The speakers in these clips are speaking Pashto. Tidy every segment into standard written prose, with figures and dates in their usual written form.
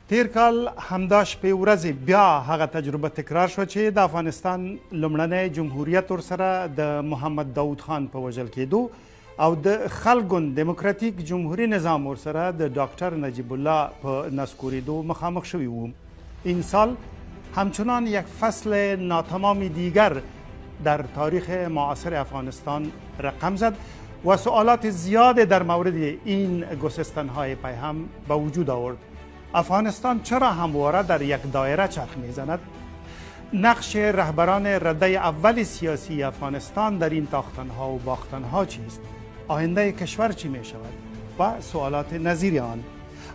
تیر کال همدا شپې ورځې بیا هغه تجربه تکرار شوه چې د افغانستان لومړنی جمهوریت ورسره د محمد داود خان په وژل کېدو او د خلګون دموکراتیک جمهوری نظام ورسره د ډاکتر نجیب الله په نسکوریدو مخامخ شوی و. این سال همچنان یک فصل ناتمام دیگر در تاریخ معاصر افغانستان رقم زد و سوالات زیاد در مورد این گسستن‌های پیهم به وجود آورد. افغانستان چرا همواره در یک دایره چرخ میزند؟ نقش رهبران رده اول سیاسی افغانستان در این تاختنها و باختنها چیست؟ آینده کشور چی می شود؟ و سوالات نظیر آن.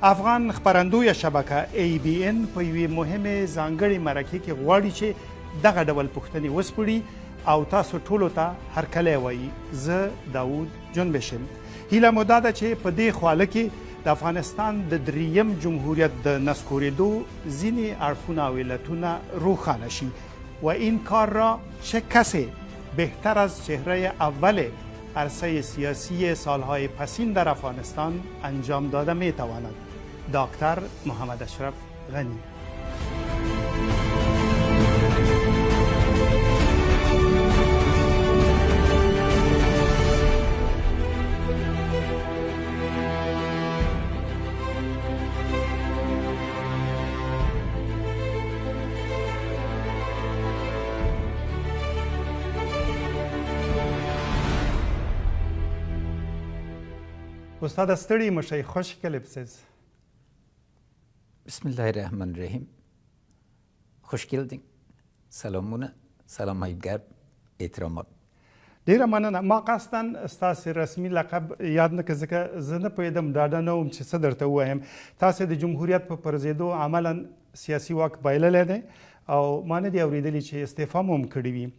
افغان خبرندوی شبکه ABN په یوې مهمې ځانګړې مرکې کې غواړي چې دغه ډول پوښتنې وسپړي او تاسو ټولو ته هرکلی وایي. زه داود جنبش یم. هیله مو دا ده چې په دې خواله کې د افغانستان د دریم جمهوریت د نسکوریدو ځینې اړخونه او علتونه روښانه شي و این کار را چه کسی بهتر از چهره اول عرصه سیاسی سالهای پسین در افغانستان انجام داده می تواند. دکتر محمد اشرف غنی. استاد ستړي مشي خوش کلیپسیز. بسم الله الرحمن الرحیم. خوش gelding. سلامونه، سلام های گرم، احترامات. ډیره مننه. ما قصدا ستاسو رسمي لقب یاد نه کړ ځکه زه نه پوهېدم، ډاډه نه وم چې څه درته ووایم. تاسو د جمهوریت په پرځېدو عملا سیاسي واک بایللی دی او ما نه دي اورېدلي چې استعفا مو هم کړې وي.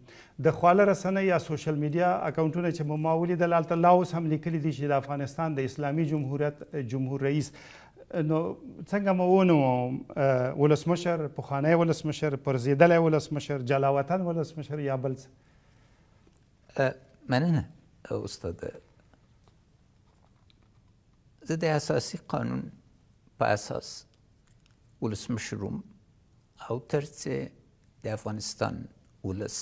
د خواله رسنۍ یا سوشل میډیا اکاونټونه چې ما ولیدل هلته لا اوس هم لیکلي دي چې د افغانستان د اسلامي جمهوریت جمهور رئیس. نو څنګه مو ونوم؟ ولسمشر، پخوانی ولسمشر، پرځېدلی ولسمشر، جلاوطن ولسمشر یا بل څه؟ مننه استاد. زه د اساسي قانون په اساس ولسمشروم او تر څه د افغانستان ولس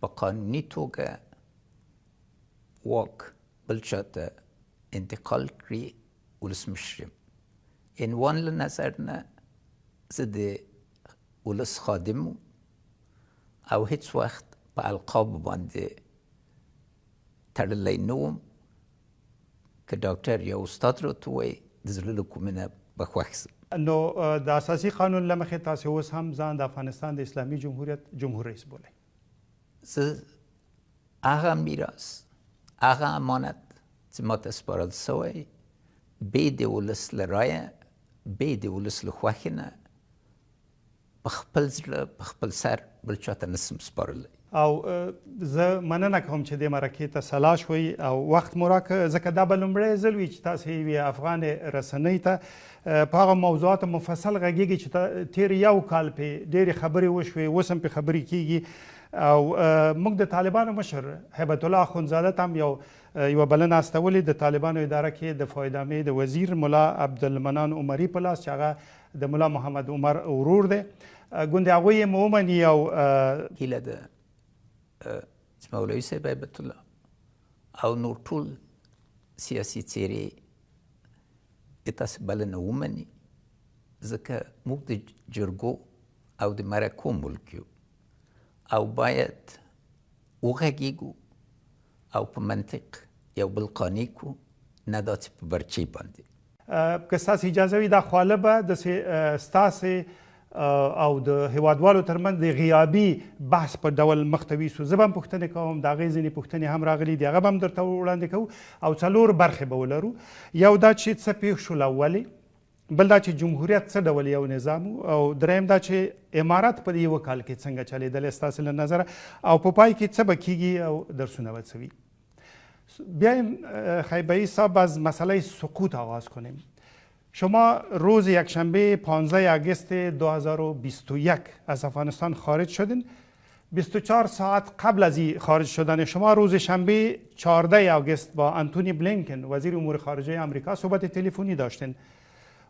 په قانوني توګه واک بل چا ته انتقال کړي ولسمشر یم. عنوان له نظر نه زه د ولس خادم او هیڅ وخت په القاب باندې تړلی نه وم. که ډاکټر یا استاد راته ووایي د زړه له کومې نه به خوښ سم. نو د اساسي قانون له مخې تاسې اوس هم ځان د افغانستان د اسلامي جمهوریت جمهور رئیس بولئ. زه هغه میراث، هغه امانت چې ماته سپارل سوی بې د ولس له رایه، بې د ولس له خوښې نه په خپل زړه په خپل سر بل چاته نسم سپارلی. او زه مننه کوم چې دې مرکې ته سلا شوئ او وخت مو راکړه، ځکه دا به لومړی ځل وي چې تاسې یوې افغان رسنۍ ته په هغه موضوعاتو مفصل غږیږي چې تیر یو کال پې ډېرې خبرې وشوې، اوس هم پې خبرې کېږي. او موږ د طالبانو مشر هیبت الله اخندزاده ته هم یوه بلنه استولې د طالبانو اداره کې د فایدامې د وزیر ملا عبدالمنان عمري په لاس چې هغه د ملا محمد عمر ورور دی. ګوندې هغوی یې ومني او هیله ده چې مولوي صاحب هیبت الله او نور ټول سیاسي څېرې د تاسې بلنه ومني، ځکه موږ د جرګو او د مرکو ملک یو او باید وغږیږو او په منطق یو بل قانع کړو، نه دا چې په برچې باندې. که ستاسې اجازه وي دا خواله به داسې ستاسې او د هیوادوالو ترمنځ د غیابي بحث په ډول مخ ته ویسو. زه به هم پوښتنې کوم، د هغې ځینې پوښتنې هم راغلي دي، هغه به هم درته وړاندې کوو او 4 برخې به ولرو. یو دا چې څه پېښ شول اولې، بل دا چې جمهوریت څه ډول یو نظام او دریم دا چې امارت په دې یوه کال کې څنګه چلېدلی ستاسې له نظره او په پای کې څه به کېږي او درسونه به څه وي. بیایم خیبری صاحب از مسئله سقوط آغاز کنیم. شما روز یکشنبه 15 آگوست 2021 از افغانستان خارج شدین. 24 ساعت قبل از این خارج شدن شما روز شنبه 14 آگوست با آنتونی بلینکن وزیر امور خارجه آمریکا صحبت تلفنی داشتین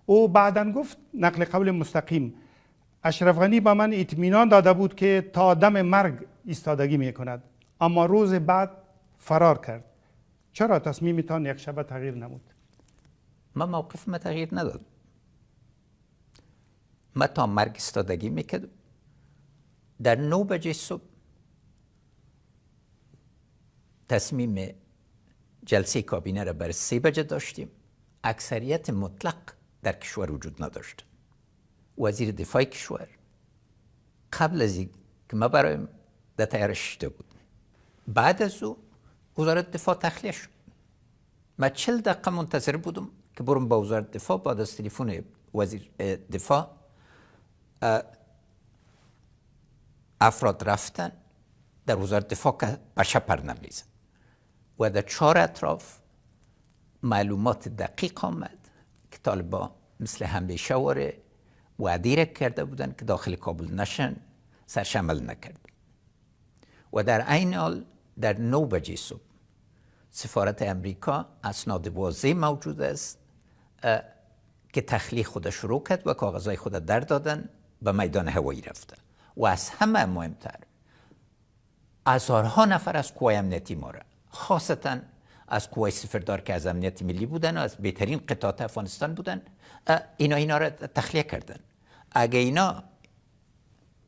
او بعداً گفت نقل قول مستقیم اشرف غنی به من اطمینان داده بود که تا دم مرگ ایستادگی می کند، اما روز بعد فرار کرد. چرا تصمیمتان یک شبه تغییر نمود؟ من موقفم تغییر نداد. من تا مرگ ایستادگی میکردم. در 9 بجه صبح تصمیم جلسه کابینه را بر 3 بجه داشتیم. اکثریت مطلق در کشور وجود نداشت. وزیر دفاع کشور قبل از این که ما برایم در تیارش شده بود، بعد از او وزارت دفاع تخلیه شد. من 40 دقیقه منتظر بودم که برم با وزارت دفاع. بعد از تلفن وزیر دفاع افراد رفتن در وزارت دفاع که بشه پر نمیزن و در 4 اطراف معلومات دقیق آمد که طالبان مثل همیشه وعده را کرده بودن که داخل کابل نشن، سرش عمل نکرد. و در عین حال در 9 بجه صبح سفارت امریکا اسناد واضح موجود است که تخلیه خود شروع کرد و کاغذهای خود در دادن به میدان هوایی رفته. و از همه مهمتر هزارها نفر از قوای امنیتی ما را، خاصتا از قوای سفردار که از امنیت ملی بودن و از بهترین قطعات افغانستان بودن، اینا را تخلیه کردن. اگه اینا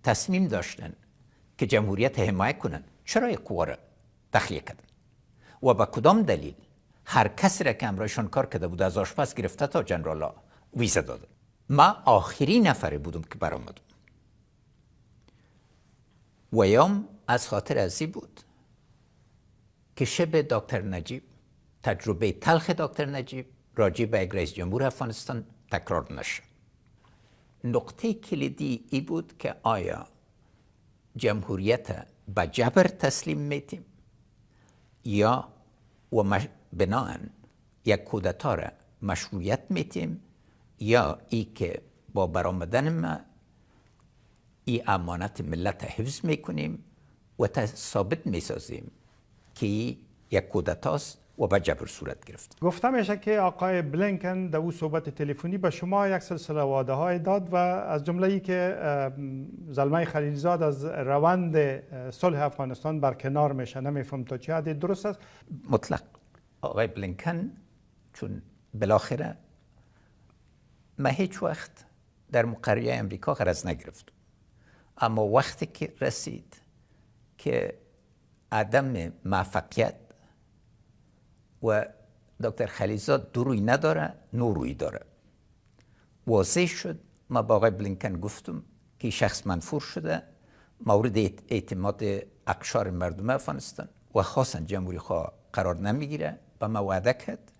تصمیم داشتن که جمهوریت حمایت کنن، چرا یک قوا را تخلیه کردن؟ و با کدام دلیل هر کسی را که همراهشان کار کرده بود از آشپز گرفته تا جنرالا ویزا دادن؟ من آخرین نفر بودم که برآمدم. ویام از خاطر ازی بود که شب دکتر نجیب، تجربه تلخ دکتر نجیب راجع به یک رئیس جمهور افغانستان تکرار نشه. نقطه کلیدی ای بود که آیا جمهوریت به جبر تسلیم میتیم یا و بناهن یک کودتا را مشروعیت میتیم، یا ای که با برآمدن ما ای امانت ملت حفظ میکنیم و ثابت میسازیم که یک کودتاست و به جبر صورت گرفت. گفته میشه که آقای بلینکن در او صحبت تلفنی به شما یک سلسله وعده های داد و از جمله ای که زلمه خلیلزاد از روند صلح افغانستان برکنار میشه. نمیفهم تا چه حد درست است؟ مطلق آقای بلینکن، چون بالاخره من هیچ وقت در مقرریه امریکا غرض نگرفتم، اما وقتی که رسید که عدم موفقیت و دکتر خلیلزاد دو روی نداره، نو روی داره، واضح شد. ما با آقای بلینکن گفتم که شخص منفور شده، مورد اعتماد اقشار مردم افغانستان و خاصا جمهوری خواه قرار نمیگیره. و ما وعده کرد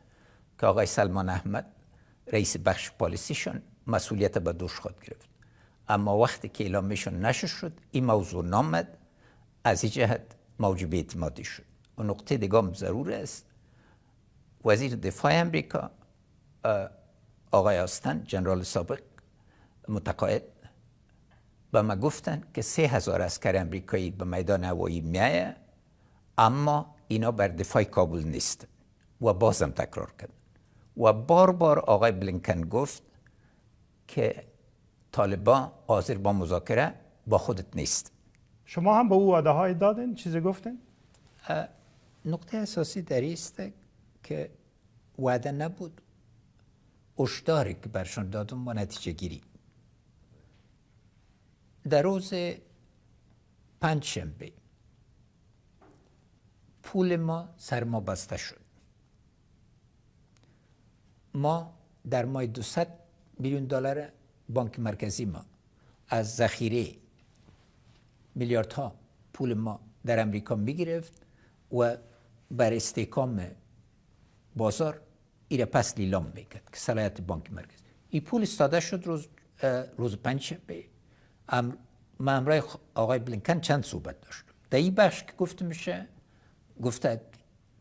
که آقای سلمان احمد رئیس بخش پالیسیشون مسئولیت به دوش خود گرفت. اما وقتی که اعلامیشون نشر شد، این موضوع نامد، از این جهت موجب اعتمادی شد. و نقطه دیگه ضرور است، وزیر دفاع امریکا آقای آستن، جنرال سابق متقاعد، به ما گفتن که 3000 عسکر امریکایی به میدان هوایی میایه، اما اینا بر دفاع کابل نیست. و بازم تکرار کرد و بار بار آقای بلینکن گفت که طالبان حاضر با مذاکره با خودت نیست. شما هم به او وعده های دادین؟ چیزی گفتین؟ نقطه اساسی در است که وعده نبود، هشداری که برشان دادم و نتیجه گیری. در روز پنجشنبه پول ما سر ما بسته شد. ما در ماه 200 میلیون دلار بانک مرکزی ما از ذخیره میلیاردها پول ما در امریکا میگرفت و بر استحکام بازار ایره پس لیلام میکرد که صلاحیت بانک مرکزی. این پول استاده شد روز پنجشنبه. من همراه آقای بلینکن چند صحبت داشتم. در این بخش که گفته میشه، گفته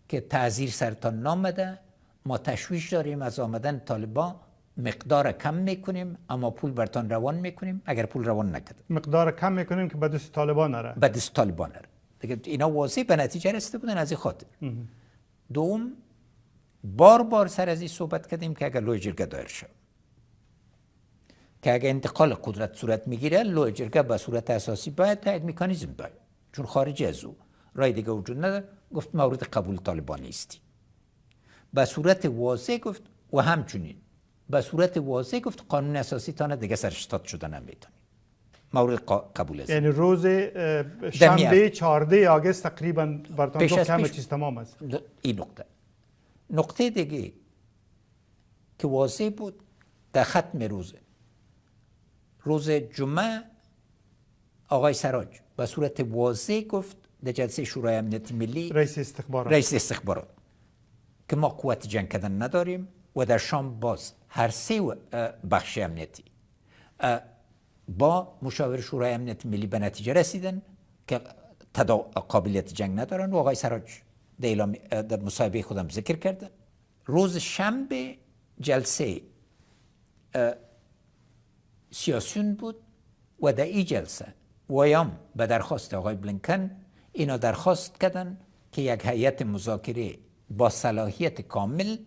که تعذیر سرتان نامده، ما تشویش داریم از آمدن طالبان، مقدار کم میکنیم اما پول برتان روان میکنیم. اگر پول روان نکرد مقدار کم میکنیم که به دست طالبان نره. به دست طالبان نره. دیگه اینا واضح به نتیجه رسیده بودن از این خاطر. دوم، بار بار سر از این صحبت کردیم که اگر لوی جرگه دایر شد که اگر انتقال قدرت صورت میگیره لوی جرگه به صورت اساسی باید تایید مکانیزم داره، چون خارج از او رای دیگه وجود نداره. گفت مورد قبول طالبان نیستی. به صورت واضح گفت و همچنین به صورت واضح گفت قانون اساسی تا دیگه سرشتاد شده نمیتونی. مورد قبول است. یعنی روز شنبه 14 آگوست تقریبا براتون گفت همه چیز تمام است. این نقطه دیگه که واضح بود در ختم روز جمعه آقای سراج به صورت واضح گفت در جلسه شورای امنیت ملی رئیس استخبارات که ما قوت جنگ کردن نداریم و در شام باز هر سه بخش امنیتی با مشاور شورای امنیت ملی به نتیجه رسیدن که قابلیت جنگ ندارن و آقای سراج در مصاحبه خودم ذکر کردن. روز شنبه جلسه سیاسیون بود و در این جلسه ویام به درخواست آقای بلینکن اینا درخواست کردن که یک هیئت مذاکره با صلاحیت کامل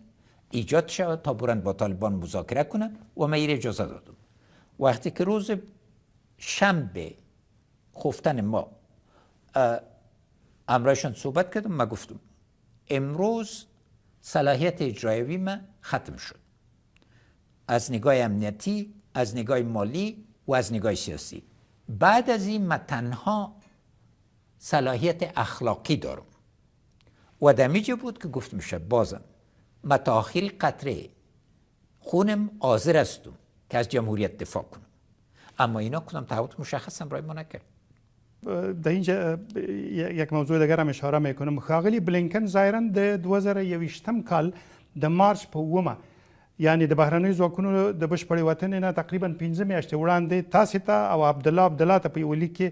ایجاد شود تا برن با طالبان مذاکره کنن و من این اجازه دادم. وقتی که روز شنبه خفتن ما امرایشان صحبت کردم، من گفتم امروز صلاحیت اجرایی من ختم شد از نگاه امنیتی، از نگاه مالی و از نگاه سیاسی. بعد از این من تنها صلاحیت اخلاقی دارم و دمیجه بود که گفت میشه بازم من تا آخری قطره خونم حاضر هستم که از جمهوریت دفاع کنم، اما اینا کنم تعهد مشخص برای ما نکرد. در اینجا یک موضوع دیگر هم اشاره میکنم. ښاغلي بلینکن ظاهرا د 2021 کال د مارچ په اومه یعنی د بهرنیو ځواکونو د بشپړې وطن نه تقریبا 15 میاشتې وړاندې تاسې ته او عبدالله ته په یو لیک کې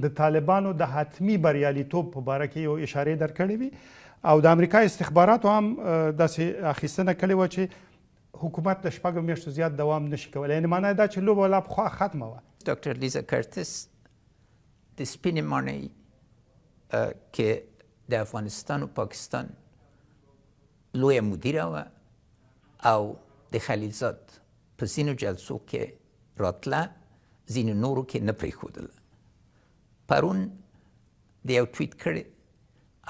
د طالبانو د حتمي بریالیتوب په باره کې یو اشارې درکړې وي او د امریکا استخباراتو هم داسې اخیستنه کړې وه چې حکومت د شپږو میاشتو زیات دوام نشي کولی. یعنی معنی دا چې لوبه لا پخوا ختمه وه. دکتر لیزا کرتس د سپینې ماڼۍ کې د افغانستان و پاکستان لویه مدیره وه او د خلیلزاد په ځینو جلسو کې راتله، ځینو نورو کې نه پرېښودله. پرون د یو ټویټ کړی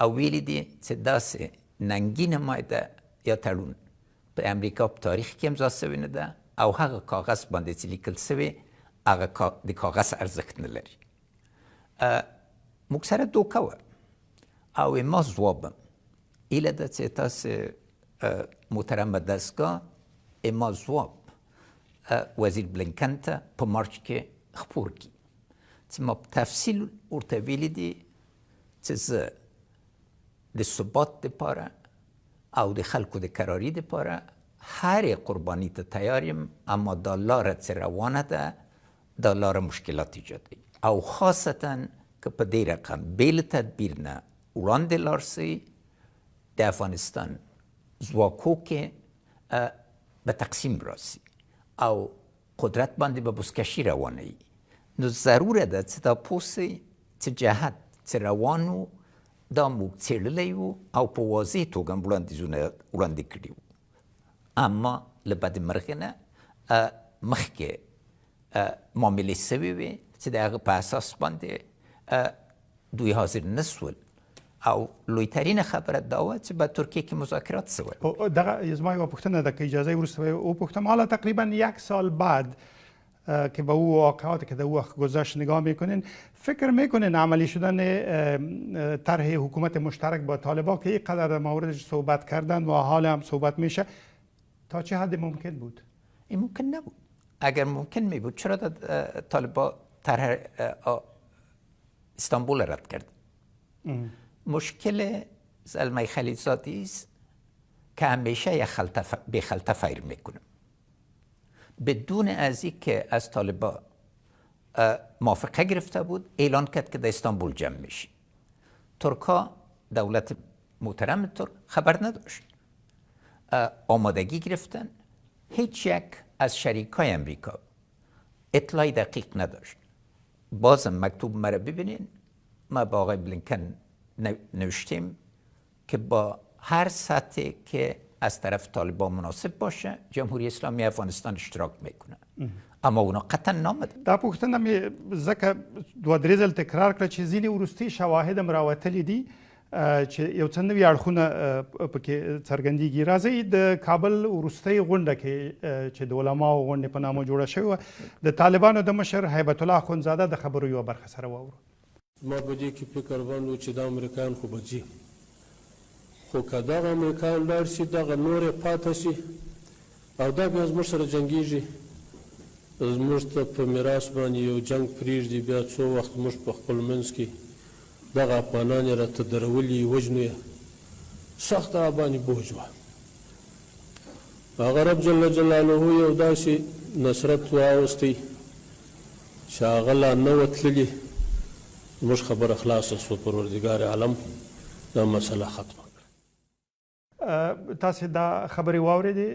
او ویلي دي چې داسې ننګینه مایده یا تړون په امریکا په تاریخ کې امضا سوی نه ده او هغه کاغذ باندې چې لیکل سوی هغه د کاغذ ارزښت نه لري. موږ سره دوکه وه او ما ځوابم ایله ده چې تاسې محترمه دستگاه ما ځواب وزیر بلینکن ته په مارچ کې خپور کړي چې ما په تفصیل ورته ویلي دي چې زه د ثبات دپاره او د خلکو د کراري دپاره هر قربانی ته تیار یم، اما دا لاره چې روانه ده دا لاره مشکلات ایجادوي او خاصتا که په دې رقم بې له تدبیر نه وړاندې لاړ سي د افغانستان ځواکو کې به تقسیم راسي او قدرت باندې به بزکشي روانه وي، نو ضروره ده چې دا پوه سئ چې جهت چې روان و دا موږ څېړلی وو او په واضح توګه وړاندیزونه وړاندې کړي وو، اما له بدمرغۍ نه مخکې معاملې سوي وې چې د هغه په اساس باندې دوی حاضر نه سول او لویترین خبره دا وه چې به ترکیه کې مذاکرات سول. دغه زما یوه پوښتنه ده که اجازه وروسته وپوښتم. حالا تقریبا 1 سال بعد که به او واقعات که در او وقت گذشت نگاه میکنین، فکر میکنین عملی شدن طرح حکومت مشترک با طالبان که اینقدر در موردش صحبت کردن و حال هم صحبت میشه تا چه حد ممکن بود؟ این ممکن نبود. اگر ممکن می بود چرا طالبان طرح استانبول رد کرد؟ مشکل زلمه خلیلزادی است که همیشه یک به خلطه فیر میکنه. بدون از اینکه از طالبان موافقه گرفته بود اعلان کرد که در استانبول جمع میشی. ترکا دولت محترم ترک خبر نداشت، آمادگی گرفتن، هیچ یک از شریکای امریکا اطلاعی دقیق نداشت. بازم مکتوب مرا ببینین، ما با آقای بلینکن نوشتیم که با هر سطحی که از طرف طالبان مناسب باشه جمهوری اسلامی افغانستان اشتراک میکنه اما اونا قطعا نامده. دا پوښتنه مې ځکه دوه درې ځل تکرار کړه چې ځینې وروستي شواهد هم راوتلي دي چې یو څه نوي اړخونه پکې څرګندېږي. راځئ د کابل وروستۍ غونډه کې چې د علماو غونډې په نامه جوړه شوې وه د طالبانو د مشر هیبت الله اخندزاده د خبرو یوه برخه سره واورو. ما په دې کې فکر باندې چې د امریکایان خو به ځي، خو که دغه امریکایان لاړ شي دغه نور یې پاته شي او دا بیا زموږ سره جنګېږي، زموږ ته په میراث باندې یو جنګ پرېږدي، بیا څو وخت موږ په خپل منځ کې دغه افغانان یې راته درولي وژنو یې، سخت هغه باندې بوج وه. هغه رب جل جلاله یو داسې نصرت واوستی چې هغه لا نه وه تللي، زموږ خبره خلاصه سوه، پروردګار عالم دا مسله ختمه کړه. تاسې دا خبرې واورېدې،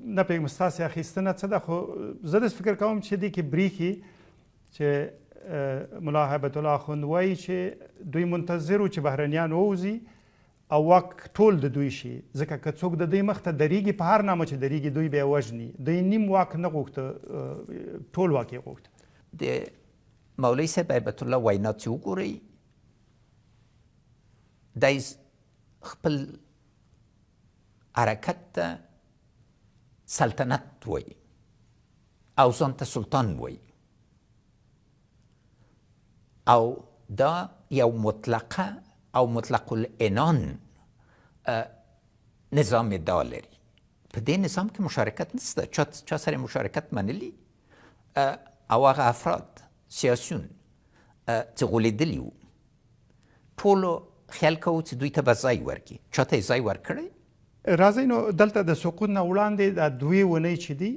نه پوهېږم ستاسې اخیستنه څه ده، خو زه داسې فکر کوم چې دې کې برېښي چې ملا هیبت الله اخند وایي چې دوی منتظر وو چې بهرنیان ووځي او واک ټول د دوی شي، ځکه که څوک د دوی مخ ته درېږي په هر نامه چې درېږي دوی به یې وژني. دوی نیم واک نه غوښته، ټول واک یې غوښته. د مولوي صاحب هیبت الله وینا چې وګورئ دی خپل حرکت ته سلطنت وایي او ځان ته سلطان وایي او دا یو مطلقه او مطلق العنان نظام ادعا لري. په دې نظام کې مشارکت نشته، چا سره مشارکت منلی او هغه افراد سیاسیون چې غولېدلي وو ټولو خیال کوو چې دوی ته به ځای ورکړي، چا ته یې ځای ورکړی. راځئ نو دلته د سقوط نه وړاندې دا دوې اونۍ چې دي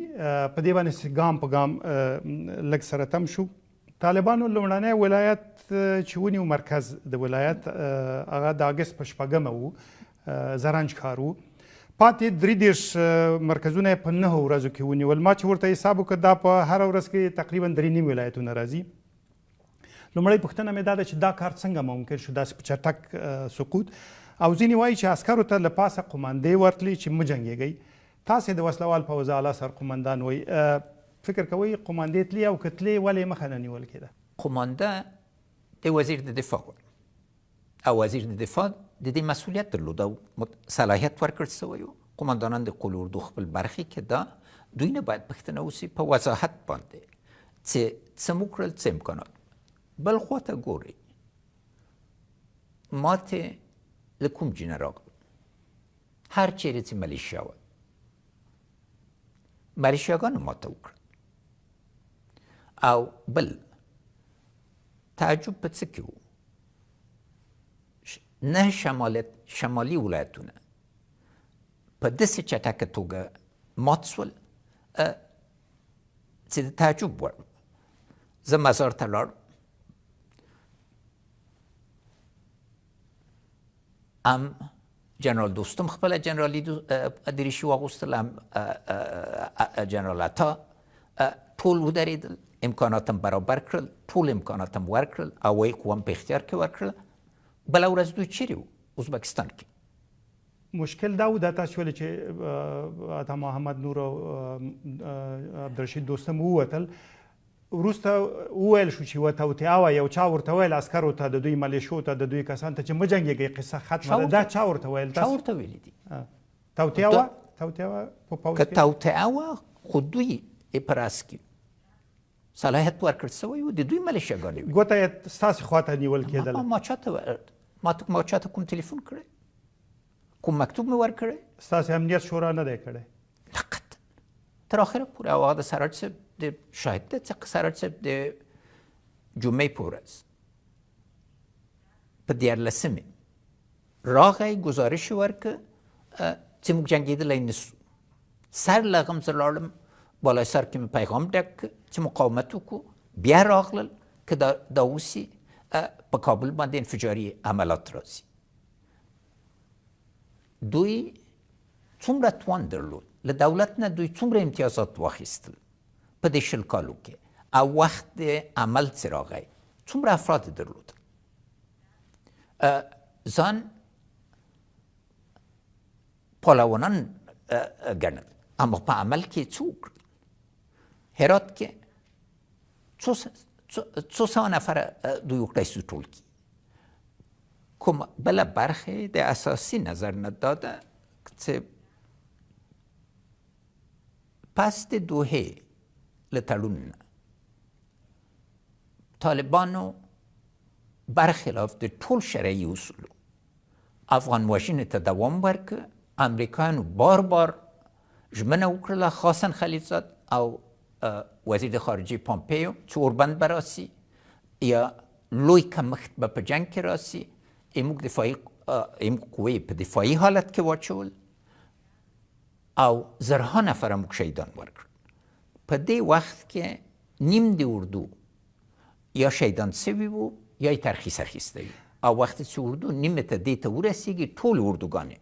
په دې باندې ګام په ګام لږ سره تم شو. طالبانو لومړنی ولایت چې ونیو مرکز د ولایت هغه د اګست په 6 وو، زرنج ښار وو. پاتې 33 مرکزونه یې په 9 ورځو کې ونیول. ما چې ورته حساب وکړ دا په هره ورځ کې تقریبا 3 ولایتونه راځي. لومړی پوښتنه مې دا ده چې دا کار څنګه ممکن شو داسې په چټک سقوط؟ او ځینې وایي چې عسکرو ته له پاسه قماندې ورتلي چې مه جنګېږئ. تاسې د وسلوال پوځ اعلی سرقمندان وایي فکر کوئ قماندې تلي او که تلې ولې مخه نه نیول کېده؟ قمانده د وزیر د دفاع او وزیر د دفاع د دې مسئولیت درلود او صلاحیت ورکړل سوی و. قماندانان د قول اردو خپل برخې کې دا دوی نه باید پوښتنه وشي په وضاحت باندې چې څه مو کړل، څه امکانات. بل خوا ته ګورئ ماتې له کوم جینه راغله؟ هر چیرې چې ملیشیا وه ملیشیاګانو ماته وکړه. او بل تعجب په څه کې و؟ 9 شمالي ولایتونه په داسې چټکه توګه مات شول چې د تعجب وړ. زه مزار ته لاړم، هم جنرال دوستم خپله جنرالي دریشي واغوستل، هم جنرال عطا، ټول ودرېدل، امکاناتم برابر کړل، ټول امکاناتم ورکړل، هوایي قوام په اختیار کې ورکړل. بله ورځ دوی چیرې وو؟ ازبکستان کې. مشکل دا و دا تاسو ویل چې عطا محمد نور او عبدالرشید دوستم ووتل، وروسته وویل شو چې یوه توطیه وه، یو چا ورته ویل عسکرو ته، د دوی ملیشو ته، د دوی کسانو ته چې مه جنګېږئ، قصه ختمه ده. دا چا ورته ویل؟ چا ورته ویلي دي؟ توطیه وه؟ توطیه وه په پوځ کې؟ که توطیه وه خو دوی یې په راس کې صلاحیت ورکړل سوی و، د دوی ملیشیاګانې وې. ګوته یې ستاسې خواته نیول کېدله؟ ما چاته کوم تلیفون کړی، کوم مکتوب مې ورکړی؟ ستاسې امنیت شورا نه دی کړی؟ فقط تر آخره پورې. او هغه د سراج صاحب د شاهد دی چې سراج صاحب د جمعې په ورځ په 14 راغی ګزارش یې ورکړ چې موږ جنګېدلی نسو. سر له هغه زه لاړم بالای سر کې مې پیغام ډک کړ چې مقاومت وکړو. بیا راغلل که دا اوسي په کابل باندې انفجاري عملات راځي. دوی څومره توان درلود، له دولت نه دوی څومره امتیازات واخیستل په دې 20 کالو کې، او وخت عمل چې راغی څومره افراد درلود. ځان پالوانان گڼل، اما په عمل کې څه وکړل؟ هرات کې څو سوه نفره دوی وکړی سو ټول کړي. کوم بله برخې د اساسي نظر نه دا ده چې پس د دوحې له تړون نه طالبانو برخلاف د ټول شرعي اصولو افغان وژنې ته دوام ورکړ. امریکایانو بار بار ژمنه وکړله، خاصن خلیلزاد او وزیر خارجه پامپیو چې اوربند به راسي یا لوی کمښت به په جنگ کې راسي، ایموږ قوې په دفاعي حالت کې واچول او زرها نفره موږ شهیدان ورکړل. په دې وخت کې نیم د اردو یا شهیدان سوي وو یا یې ترخیص اخیستی وي، او وقتی چې اردو نیمه ته دې ته ورسیږي ټول اردوګانې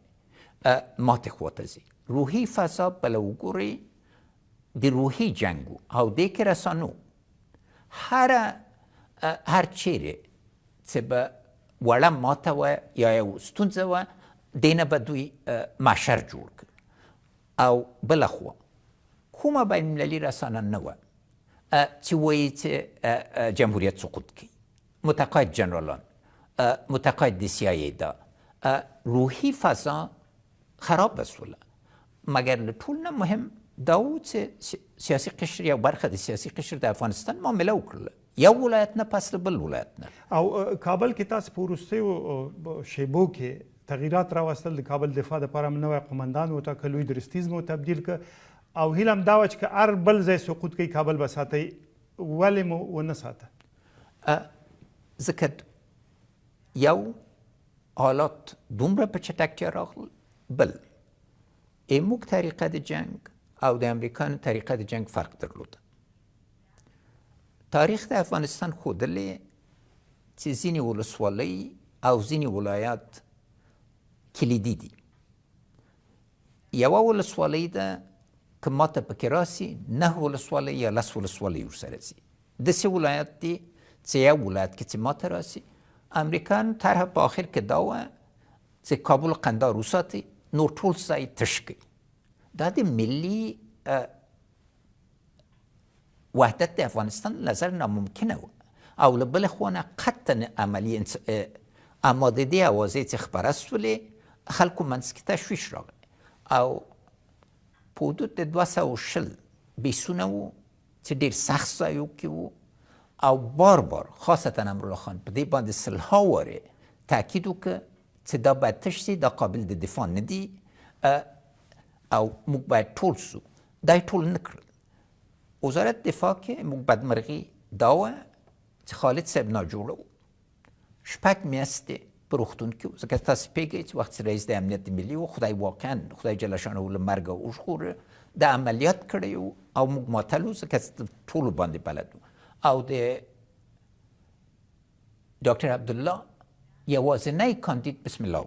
ماتې خواته ځي. روحي فضا بله وګورئ د روحي جنګ او دې کې رسانو هر چیرې چې به وړه ماته وه یا یو ستونزه وه دې نه به دوی محشر جوړ کړ. او بله خوا کومه بین المللي رسانه نه وه چې وایي چې جمهوریت سقوط کوي، متقاعد جنرالان، متقاعد د CIA دا روحي فضا خراب بسوله. مگر له ټول نه مهم دا و چې سیاسي قشر یا برخه د سیاسي قشر د افغانستان معامله وکړله، یو ولایت نه پس له بل ولایت نه. او کابل کې تاسو په وروستیو شیبو کې تغییرات راوستل، د کابل دفاع دپاره هم نوی قمندان وټاکه، لوی درستیز مو تبدیل که، او هیله هم دا وه چې که هر بل ځای سقوط کوي کابل به ساتئ، ولې مو ونه ساته؟ ځکه یو حالات دومره په چټکتیا راغلل، بل موږ طریقه د جنگ او د امریکایانو طریقه د جنگ فرق درلوده. تاریخ د افغانستان ښودلی چې ځینې ولسوالۍ او ځینې ولایات کلیدي دي. یوه ولسوالۍ ده که ماته پکې راسي 9 ولسوالۍ یا 10 ولسوالۍ ورسره ځي. داسې ولایت دی چې یو ولایت کې چې ماته راسي امریکایانو طرحه په آخر کې دا وه چې کابل و قندهار وساتي، نور ټول ځای تش کړي. دا د ملي وحدت د افغانستان نظر ناممکنه وه، او له بلې خوا نه قطعا عملي اما د دې اوازې چې خپره سولې خلکو منځ کې تشویش راغلی او په حدود د 220 بیسونه وو چې ډېر سخت ځایو کې وو، او بار بار خاصتا امرالله خان په دې باندې سلها وارې تاکید وکړه چې دا باید تش سي، دا قابل د دفاع نه دي او موږ باید ټول سو. دا یې ټول نه کړل. وزارت دفاع کې موږ بدمرغي دا وه چې خالد صاحب ناجوړه و، 6 میاشتې په روغتون کې و. ځکه تاسو پوهېږئ چې وخت رئیس د امنیت ملي و، خدای واقعا خدای جل شانه له مرګه وژغوره، د عملیات کړی و او موږ معطل و ځکه ټولو باندې بلد و. او د ډاکټر عبدالله یوازینی کاندید بسم الله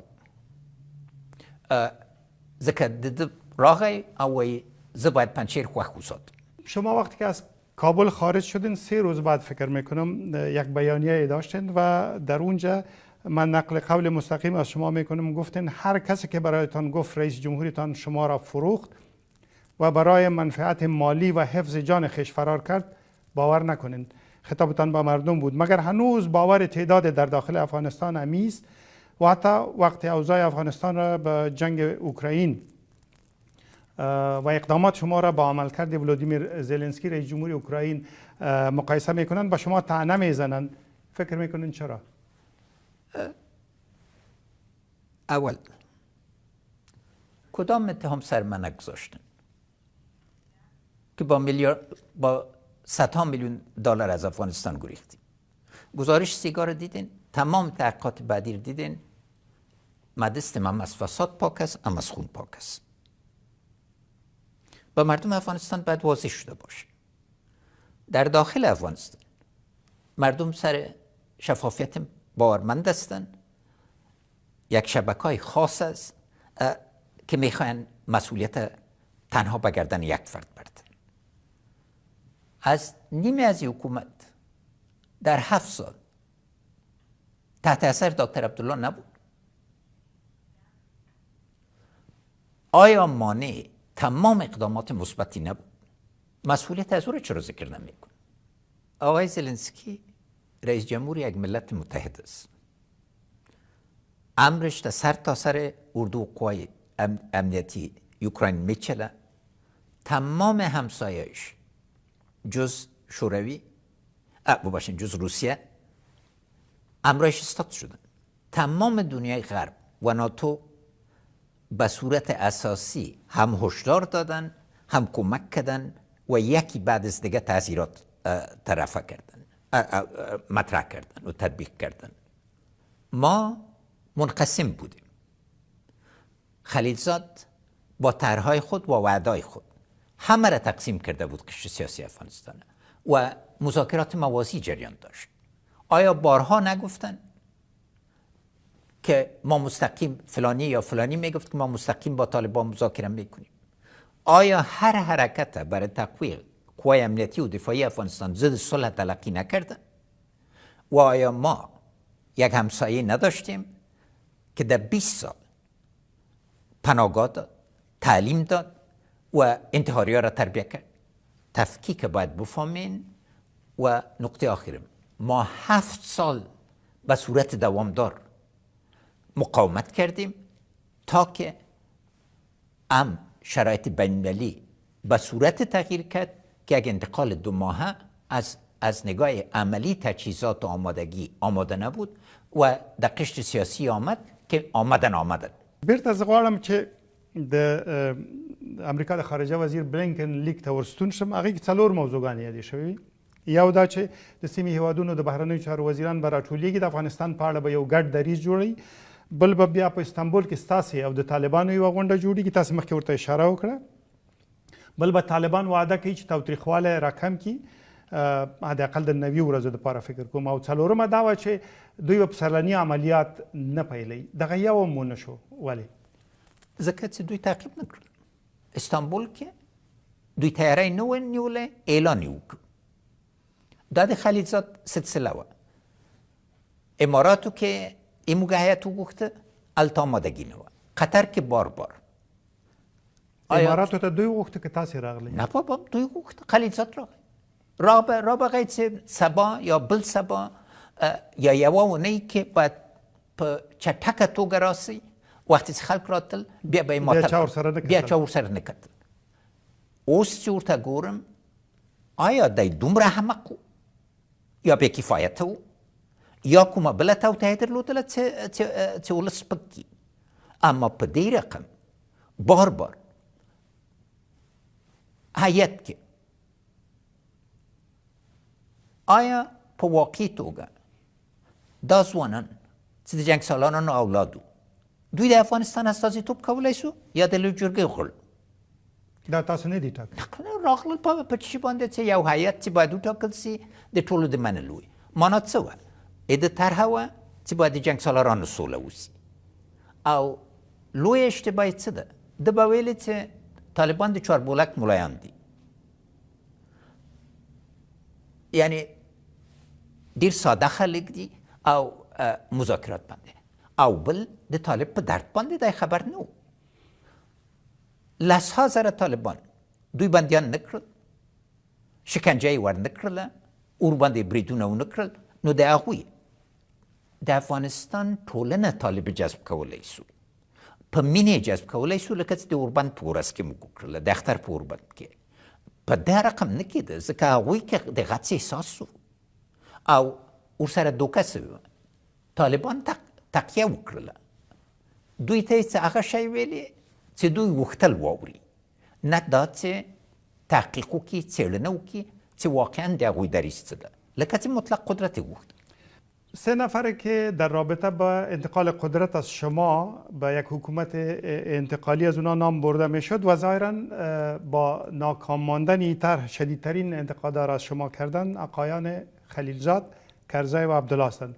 ځکه د راغی او وایي زه باید پنجشیر خوښ وساتم. شما وقتی که از کابل خارج شدین 3 روز بعد فکر میکنم یک بیانیه داشتین و در اونجا من نقل قول مستقیم از شما میکنم، گفتین هر کسی که برایتان گفت رئیس جمهوریتان شما را فروخت و برای منفعت مالی و حفظ جان خویش فرار کرد باور نکنین. خطابتان با مردم بود، مگر هنوز باور تعداد در داخل افغانستان عمی است و حتی وقتی اوضاع افغانستان را به جنگ اوکراین و اقدامات شما را با عملکرد ولادیمیر زلنسکی رئیس جمهوری اوکراین مقایسه میکنن، با شما طعنه میزنن، فکر میکنین چرا؟ اول کدام اتهام سر من نگذاشتن که با صدها میلیون دلار از افغانستان گریختیم؟ گزارش سیگار دیدین، تمام تحقیقات بعدی رو دیدین، دست من از فساد پاک است، اما از خون پاک است. با مردم افغانستان باید واضح شده باشه در داخل افغانستان مردم سر شفافیت باورمند هستن، یک شبکه‌های خاص است که میخواین مسئولیت تنها به گردن یک فرد برده. از نیمه از حکومت در 7 سال تحت اثر دکتر عبدالله نبود. آیا مانع تمام اقدامات مثبتی نبود؟ مسئولیت از او را چرا ذکر نمی‌کنه؟ آقای زلنسکی رئیس جمهور یک ملت متحد است. امرش تا سر اردو و قوای امنیتی اوکراین میچله. تمام همسایه‌اش جز شوروی جز روسیه امرش استاد شدن. تمام دنیای غرب و ناتو به صورت اساسی هم هشدار دادن، هم کمک کردن و یکی بعد از دیگه تاثیرات طرفه کردن، مطرح کردن و تطبیق کردن. ما منقسم بودیم. خلیلزاد با طرحهای خود و وعده‌های خود همه را تقسیم کرده بود قشر سیاسی افغانستان و مذاکرات موازی جریان داشت. آیا بارها نگفتن که ما مستقیم فلانی یا فلانی میگفت که ما مستقیم با طالبان مذاکره میکنیم؟ آیا هر حرکت برای تقویت قوای امنیتی و دفاعی افغانستان ضد صلح تلقی نکرده؟ و آیا ما یک همسایه نداشتیم که در 20 سال پناهگاه داد، تعلیم داد و انتحاری‌ها را تربیه کرد؟ تفکیک باید بفهمین. و نقطه آخرم، ما 7 سال به صورت دوامدار مقاومت کردیم تا که شرایط بین‌المللی به صورت تغییر کرد که یک انتقال 2 ماهه از نگاه عملی تجهیزات و آمادگی آماده نبود و در قشر سیاسی آمد که آمدن. بیرته زه غواړم چې د امریکا د خارجه وزیر بلینکن لیک ته ورستون شم. هغې کې 4 موضوعګانې یادې شوي. یو دا چې د سیمې هیوادونو د بهرنیو چارو وزیران به راټولیږي، د افغانستان په اړه به یو ګډ دریځ جوړوي. بل به بیا په استانبول کې ستاسې او د طالبانو یوه غونډه جوړېږي، تاسې مخکې ورته اشاره وکړه. بل به طالبان وعده کوي چې تاوتریخوالی راکم کړي، حداقل د 90 ورځو دپاره فکر کوم. او څلورمه دا وه چې دوی به پسرلني عملیات نه پیلوي. دغه یو هم ونه شو. ولې؟ ځکه چې دوی تعقیب نه کړل. استانبول کې دوی تیاری نه و نیولی، اعلان یې وکړ. دا د خلیلزاد سلسله وه. اماراتو کې این موقع هیئت وغوښته، هلته آمادګي نه وه. قطر کې بار اماراتو ته دوی وغوښته که تاسې راغلی؟ نه بابا، دوی وغوښته، خلیلزاد راغی. را بغی چې سبا یا بل سبا یا یوه اونۍ کې باید په چټکه توګه راسي. وقتی چې خلک راتل بیا به یې ماتل، بیا چا ورسره نه کتل. اوس چې ورته ګورم آیا دی دومره احمق و یا بې کفایته و یا کومه بله توطیه یې درلودله چې ولس سپک کړي. اما په دې رقم بار هیئت کې آیا په واقعي توګه دا ځوانان چې د جنګ سالارانو اولادو دوی د افغانستان استازیتوب کولی شو یا د لویې جرګې غړو؟ دا تاسو نه دي ټاکلي؟ راغلل په چی باندې چې یو هیئت چې باید وټاکل سي د ټولو د منلو وي. معنا څه وه؟ د طرحه وه چې باید د جنګ سالارانو سوله وسي. او لوی اشتباه څه ده؟ ده به ویلې چې طالبان د چاربولک ملایان دي، یعنی ډیر ساده خلک دي او مذاکرات باندې. او بل د طالب په درد باندې دی خبر نه و. 10,000 طالبان دوی بندیان نه کړل، شکنجه یې ور نه کړله، اور باندې بریدونه ونه کړل. نو د هغوی د افغانستان ټولنه طالب جذب کولی شو، په مینې جذب کولی شو، لکه چې د اوربند په ورځ کې موږ وکړله، د اختر په اوربند کې. په دې رقم نه کېده، ځکه هغوی کې د غچ احساس و او ورسره دوکه سوې وه. طالبان تقیه وکړله. دوی ته یې څه هغه شی ویلې چې دوی غوښتل واوري، نه دا چې تحقیق وکړي، څېړنه وکړي چې واقعا د هغوی دریځ څه ده، لکه چې مطلق قدرت یې غوښت. 3 نفره که در رابطه با انتقال قدرت از شما به یک حکومت انتقالی از اونا نام برده میشد و ظاهرا با ناکام ماندن این طرح شدیدترین انتقادها را از شما کردن آقایان خلیلزاد، کرزی و عبدالله هستند.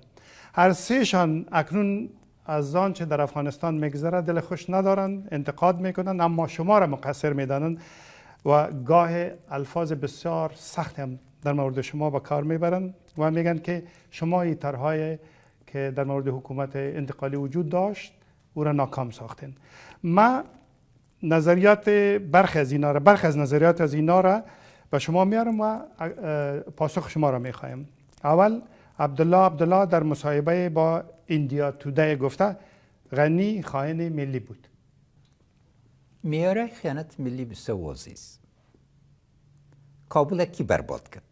هر سهشان اکنون از آنچه در افغانستان میگذره دل خوش ندارند، انتقاد میکنند، اما شما را مقصر میدانند و گاه الفاظ بسیار سخت هم در مورد شما به کار میبرند و میگن که شما این طرح‌هایی که در مورد حکومت انتقالی وجود داشت او را ناکام ساختین. ما نظریات برخی از نظریات از اینا را به شما میارم و پاسخ شما را میخوایم. اول عبدالله در مصاحبه با ایندیا تودای گفته غنی خائن ملی بود. میاره خیانت ملی بسیار واضح است. کابل کی برباد کرد؟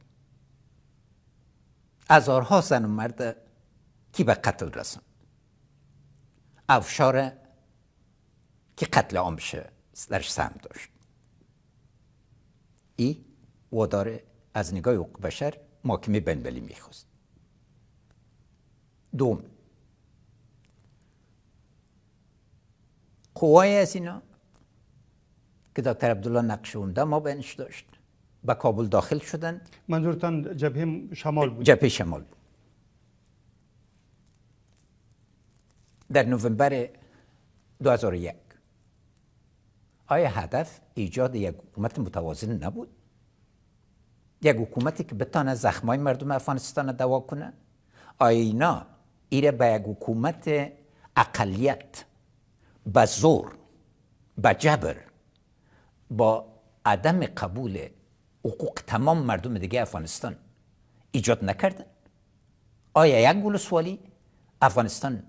هزارها زن و مرد کی به قتل رساند؟ افشار کی قتل عام بشه درش سهم داشت؟ ای وادار از نگاه حقوق بشر محاکمه بین‌المللی میخواست. دوم، قوای از اینا که دکتر عبدالله نقش عمده ما بینش داشت به کابل داخل شدن. منظورتان جبهه شمال بود؟ جبهه شمال بود. در نوامبر 2001 آیا هدف ایجاد یک حکومت متوازن نبود؟ یک حکومتی که بتانه زخمای مردم افغانستان دوا کنه؟ آیا اینا ایره به یک حکومت اقلیت به زور، به جبر، با عدم قبول حقوق تمام مردم دیگه افغانستان ایجاد نکردن؟ آیا یک ولسوالی افغانستان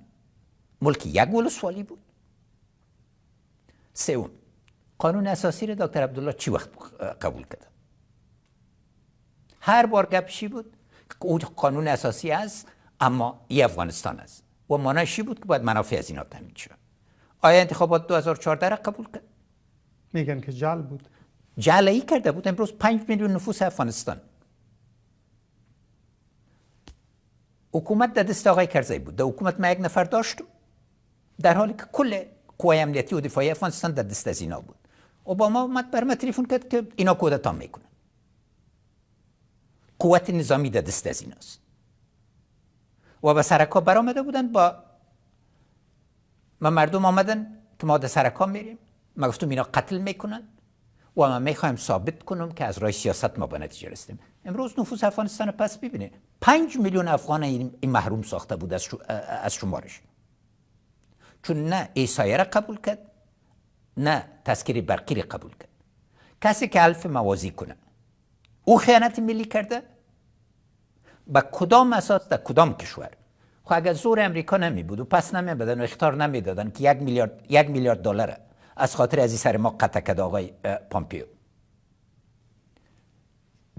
ملک یک ولسوالی بود؟ سوم، قانون اساسی را دکتر عبدالله چی وقت قبول کرد؟ هر بار گپشی بود که او قانون اساسی است اما ای افغانستان است و معنیش بود که باید منافع از اینا تامین شه. آیا انتخابات 2014 را قبول کرد؟ میگن که جعل بود. جعل ای کرده بود. امروز 5 میلیون نفوس افغانستان. حکومت در دست آقای کرزی بود. در حکومت ما یک نفر داشتم در حالی که کل قوای امنیتی و دفاعی افغانستان در دست از اینا بود. اوباما اومد بر ما تلفن کرد که اینا کودتا میکنن. قوت نظامی در دست از ایناست. و به سرکا برآمده بودن با مردم آمدن که ما در سرکا میریم. ما گفتم اینا قتل میکنن و ما میخوایم ثابت کنم که از راه سیاست ما به نتیجه رسیدیم. امروز نفوس افغانستان پس ببینه 5 میلیون افغان این محروم ساخته بود از شمارش، چون نه ایسایه را قبول کرد نه تذکیه برقی را قبول کرد. کسی که حلف موازی کنه او خیانت ملی کرده با کدام اساس در کدام کشور؟ خب اگر زور امریکا نمی بود و پس نمی بدن و اختار نمی دادن که 1 میلیارد دلار از خاطر از این سر ما قطع کرد آقای پامپیو.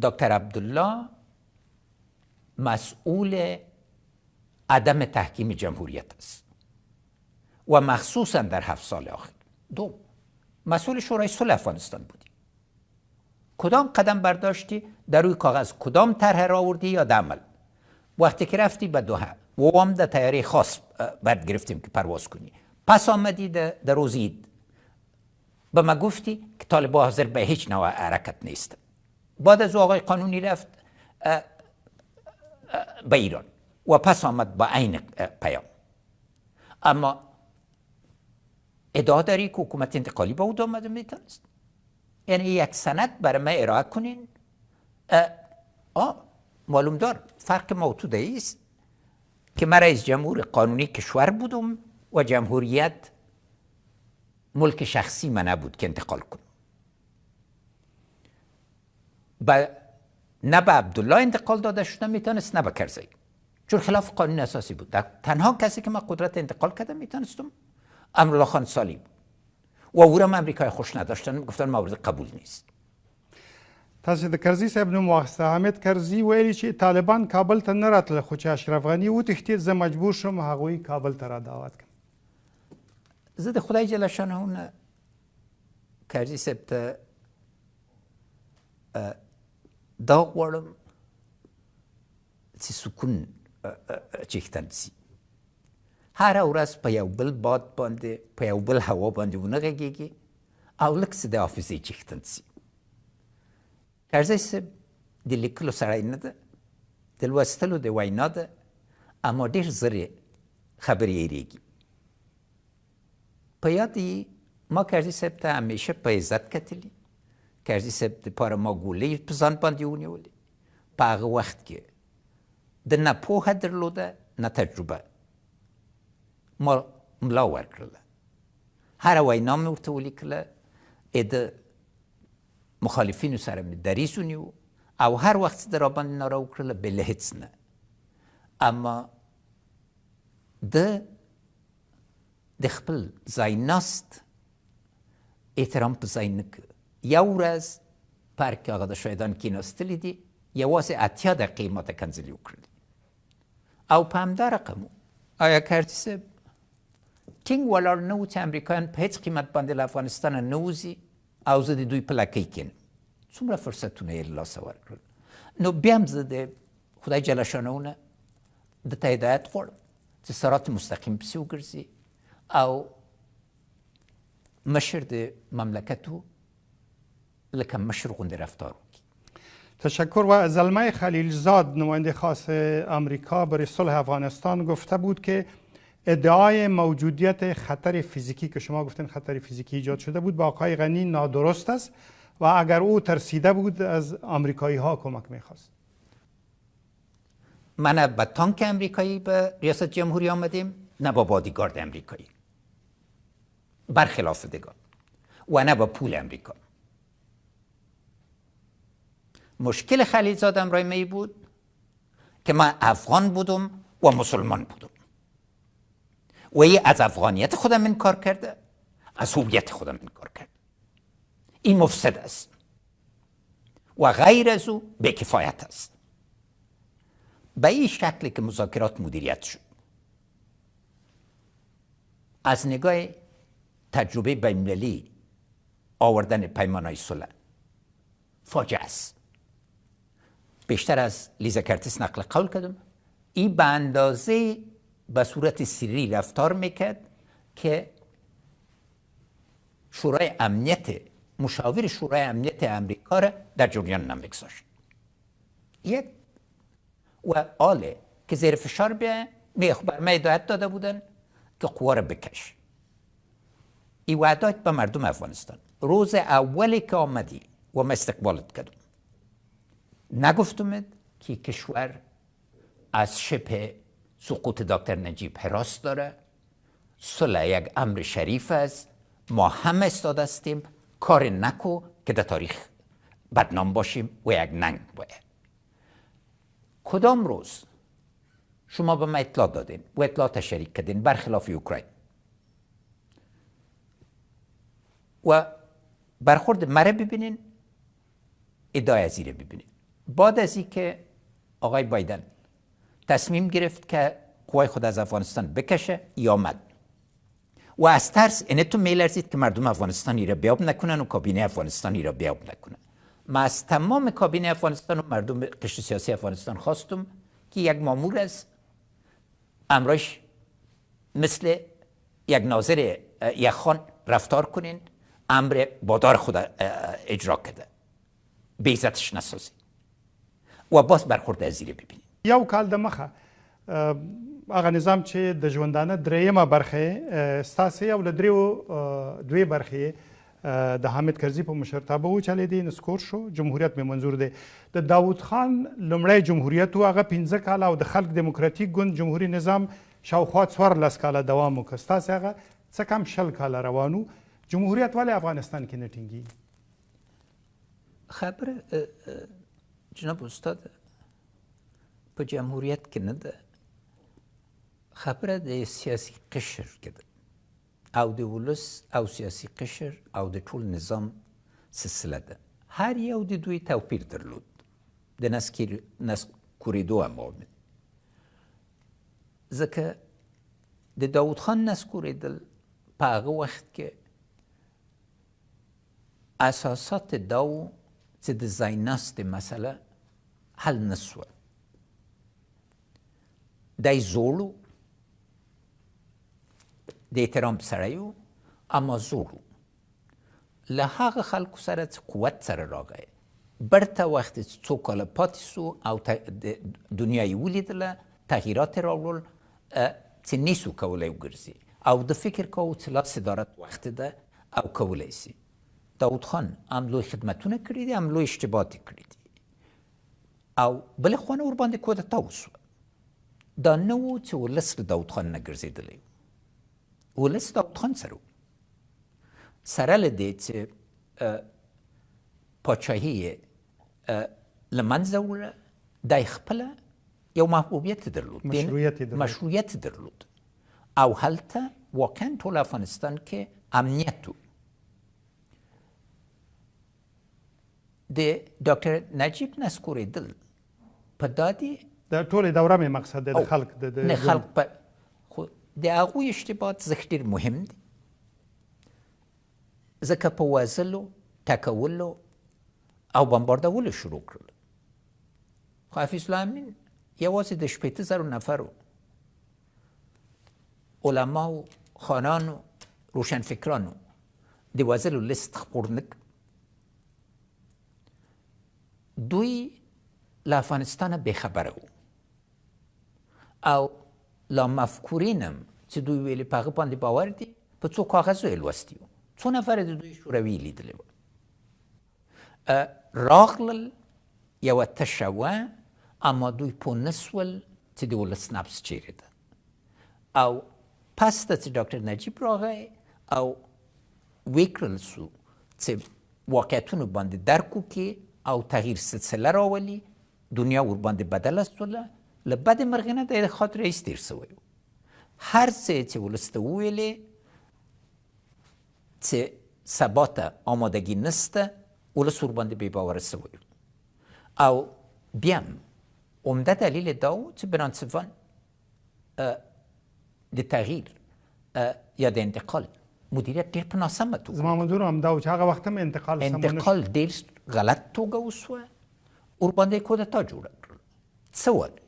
دکتر عبدالله مسئول عدم تحکیم جمهوریت است و مخصوصا در 7 سال آخر. دو، مسئول شورای صلح افغانستان بودی. کدام قدم برداشتی؟ در روی کاغذ کدام طرح را آوردی یا در عمل؟ وقتی که رفتی به دوحه و هم در طیاره خاص برد گرفتیم که پرواز کنی، پس آمدی در روز عید به ما گفتی که طالبان حاضر به هیچ نوع حرکت نیست. بعد از آقای قانونی رفت به ایران و پس آمد با عین پیام. اما ادعا داری که حکومت انتقالی با او آمده میتونست؟ یعنی یک سند برای من ارائه کنین؟ معلوم دار فرق ما تو ده است که من رئیس جمهور قانونی کشور بودم و جمهوریت ملک شخصی من نبود که انتقال کنم. نه به عبدالله انتقال داده شده میتونست نه به کرزی، چون خلاف قانون اساسی بود. تنها کسی که من قدرت انتقال کردم میتونستم امرالله خان سالی بود و او را امریکای خوش نداشتن، گفتن مورد قبول نیست. تاسو د کرزي صاحب نوم واخیسته. حامد کرزي ویلي چې طالبان کابل ته نه راتله، خو چې اشرف غني وتښتېد زه مجبور شوم هغوی کابل ته را دعوت کړم. زه د خدای جل شانه نه کرزي صاحب ته دا غواړم چې سکون چښتن سي. هره ورځ په یو بل باد باندې په یو بل هوا باندې ونه غږېږي او لږ څه د حافظې چښتن سي. کرزی صاحب د لیکلو سړی نه ده، د لوستلو د وینا ده، اما ډېر زر یې خبرې هېرېږي. په یاد یې ما کرزي صاحب ته همیشه په عزت کتلي. کرزي صاحب دپاره ما ګولۍ په ځان باندې ونیولې. په هغه وخت کې د نه پوهه درلوده نه تجربه. ما ملا ورکړله، هره وینا مې ورته ولیکله، د مخالفینو سره مې دریځ ونیو او هر وخت چې د راباندې ناره وکړله بله هېڅ نه. اما د خپل ځای ناست احترام په ځای نه کړ. یو ورځ پارک کې هغه د شهیدان کېناستلي دي، یوازې 80 دقیقې ماته کنځلې وکړلې او په همدا رقم آیا کارتي صاحب ټینګ ولاړ نه و چې امریکایان په هېڅ قیمت باندې له افغانستانه نه وځي او زه د دوی په لکۍ کېنم. څومره فرصتونه یې له لاسه ورکړل. نو بیا هم زه د خدای جل شانه نه د ته هدایت غواړم چې صراط مستقیم پسې وګرځي او مشر د مملکتو لکه مشر غوندې رفتار وکړي. تشکر. و زلمه خلیلزاد نماینده خاص آمریکا برای صلح افغانستان گفته بود که ادعای موجودیت خطر فیزیکی که شما گفتین خطر فیزیکی ایجاد شده بود با آقای غنی نادرست است و اگر او ترسیده بود از آمریکایی ها کمک میخواست. ما نه با تانک امریکایی به ریاست جمهوری آمدیم نه با بادیگارد امریکایی، برخلاف دیگر، و نه با پول امریکا. مشکل خلیلزاد امرای می بود که من افغان بودم و مسلمان بودم و ای از افغانیت خودم انکار کرده، از هویت خودم انکار کرده. این مفسد است و غیر از او بی‌کفایت است. به این شکلی که مذاکرات مدیریت شد از نگاه تجربه بین‌المللی آوردن پیمان‌های صلح فاجعه است. بیشتر از لیزا کرتیس نقل قول کردم این به اندازه به صورت سری رفتار میکرد که شورای امنیت مشاور شورای امنیت امریکا را در جریان نمیگذاشت. یک و آله که زیر فشار بیه بر من هدایت داده بودن که قوا را بکش. این وعدات به مردم افغانستان روز اولی که آمدی و من استقبالت کردم نگفتم که کشور از شبه سقوط دکتر نجیب حراس داره، صلح یک امر شریف است، ما هم استاد هستیم، کار نکو که در تاریخ بدنام باشیم و یک ننگ باید. کدام روز شما به من اطلاع دادین و اطلاع تشریک کردین برخلاف اوکراین و برخورد مره ببینین، ادعای از ایره ببینین. بعد از اینکه آقای بایدن تصمیم گرفت که قوای خود از افغانستان بکشه ای آمد و از ترس اینتو میلرزید که مردم افغانستانی را بیاب نکنن و کابینه افغانستانی را بیاب نکنن. من از تمام کابینه افغانستان و مردم قشر سیاسی افغانستان خواستم که یک مامور از امرش مثل یک ناظر یک خان رفتار کنین، امر بادار خود اجرا کرده، به عزتش نسازی و باز برخورد از زیره ببینید. یو کال د مخه هغه نظام چې د ژوندانه دریمه برخه ستاسې او له دوی برخې د حامد کرزي په مشرتابه وچلېدې نسکور شو، جمهوریت مې منظور دی. د داود خان لومړی جمهوریت و هغه 15 کاله او د خلق دیموکراتیک ګوند جمهوري نظام شاوخوا 14 کاله دوام وکړ. ستاسې هغه څه کم 20 کاله روان و. جمهوریت ولې افغانستان کې نه ټینګېږي؟ خبره جناب استاد په جمهوریت کې نه ده، خبره د سیاسي قشر کې ده او د ولس او سیاسي قشر او د ټول نظام سلسله ده. هر یو د دوی توپیر درلود، د نسکورېدو هم آمد. ځکه د داود خان نسکورېدل په هغه وخت کې اساسات دا و چې د ځای ناستې مسله حل نه سوه. دی زوړ و، د احترام سړی و، اما زوړ و. له هغه خلکو سره چې قوت سره راغی برته وخت چې څو کاله پاتې سو او دنیا یې ولیدله، تغییرات یې راوړل چې نیسو کولی وګرځي او د فکر کوو چې لا صدارت وخت ده او کولی سي. داود خان هم لوی خدمتونه کړي دي، هم لوی اشتباهات کړي دي او بلې خوا نه ورباندې کودتا وسوه. دا نه و چې ولس له داود خان نه ګرځېدلی و، ولس داود خان سره و، سره له دې چې پاچاهی له منځه وړه، دی خپله یو محبوبیت درلود، مشروعیت درلود او هلته واقعا ټول افغانستان کې امنیت و. د ډاکټر نجیب نسکورېدل په دادې د ټولې دوره مې مقصد دی د خلق نه خلق خو د هغوی اشتباهات ځکه ډېر مهم دي، ځکه په وژلو، ټکولو او بمباردولو شروع کړل. خو حفیظ الله امین یوازې د شپېته زرو نفرو علماو، خانانو، روشنفکرانو د وژلو لیست خپور نه کړ. دوی له افغانستانه بېخبره وو او لا مفکورین هم چې دوی ویلې په هغه باندې باور دي، په څو کاغذو یې لوستي وو، څو نفره د دوی شوروي لیدلی وه. راغلل یوه تشه وه، اما دوی پوه نه سول چې د ولس نبض چیرې ده. او پس ته چې ډاکټر نجیب راغی او وکړل سو چې واقعیتونو باندې درک وکړي او تغییر سلسله راولي، دنیا ورباندې بدله سوله. له بد مرغې نه د خاطره ایست تېر سوی و. هر څه چې ولس ته وویلې چې سبا ته آمادګي نسته، ولس ورباندې بې باوره سوی و. او بیا هم عمده دلیل دا و چې بنانسفان د تغییر یا د انتقال مدیریت ډېر په ناسمه توګه زما منظور همدا و چې هغه وخت هم انتقال ډېر غلط توګه وسوه، ورباندې یې کودتا جوړه کړل. څه وایي؟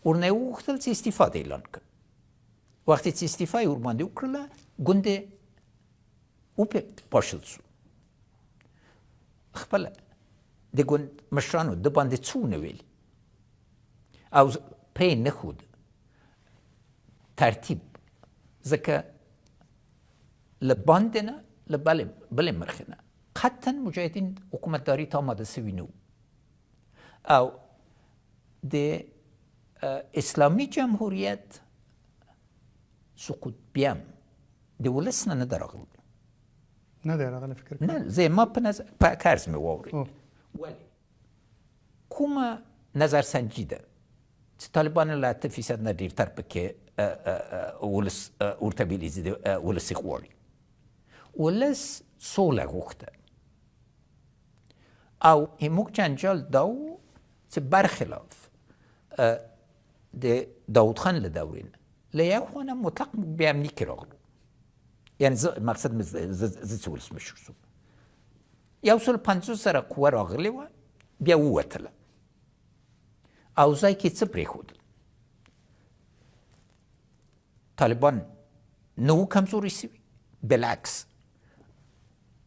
ورنه یې وغوښتل چې استعفا دې اعلان کړه. وقتی چې استعفا یې ورباندې وکړله، ګوند یې وپاشل سو. خپله د ګوند مشرانو د باندې څه ونه ویل او پرې نه ښود ترتیب، ځکه له باندې نه له بلې مخې نه قطعا مجاهدین حکومتداري ته آماده سوي نه وو. او د اسلامي جمهوریت سقوط بیا هم د ولس نه ده راغلی. نه دی راغلی فکر کوم. نه زما په نظر په عرض مې واورئ. ولې کومه نظرسنجي ده چې طالبانو له 8% نه ډېرتر پکې ولس ورته ویلي چې د ولس یې غواړي. ولس سوله غوښته او زموږ جنجال دا و چې برخلاف د داود خان له دورې نه له یو خوا نه مطلق بې امني کې راغلو. یعنې مقصد مې زه چې ولسمشر شوم، 150 قوه راغلې وه، بیا ووتله او ځای کې څه پرېښودل؟ طالبان نه وو کمزوري سوي، بالعکس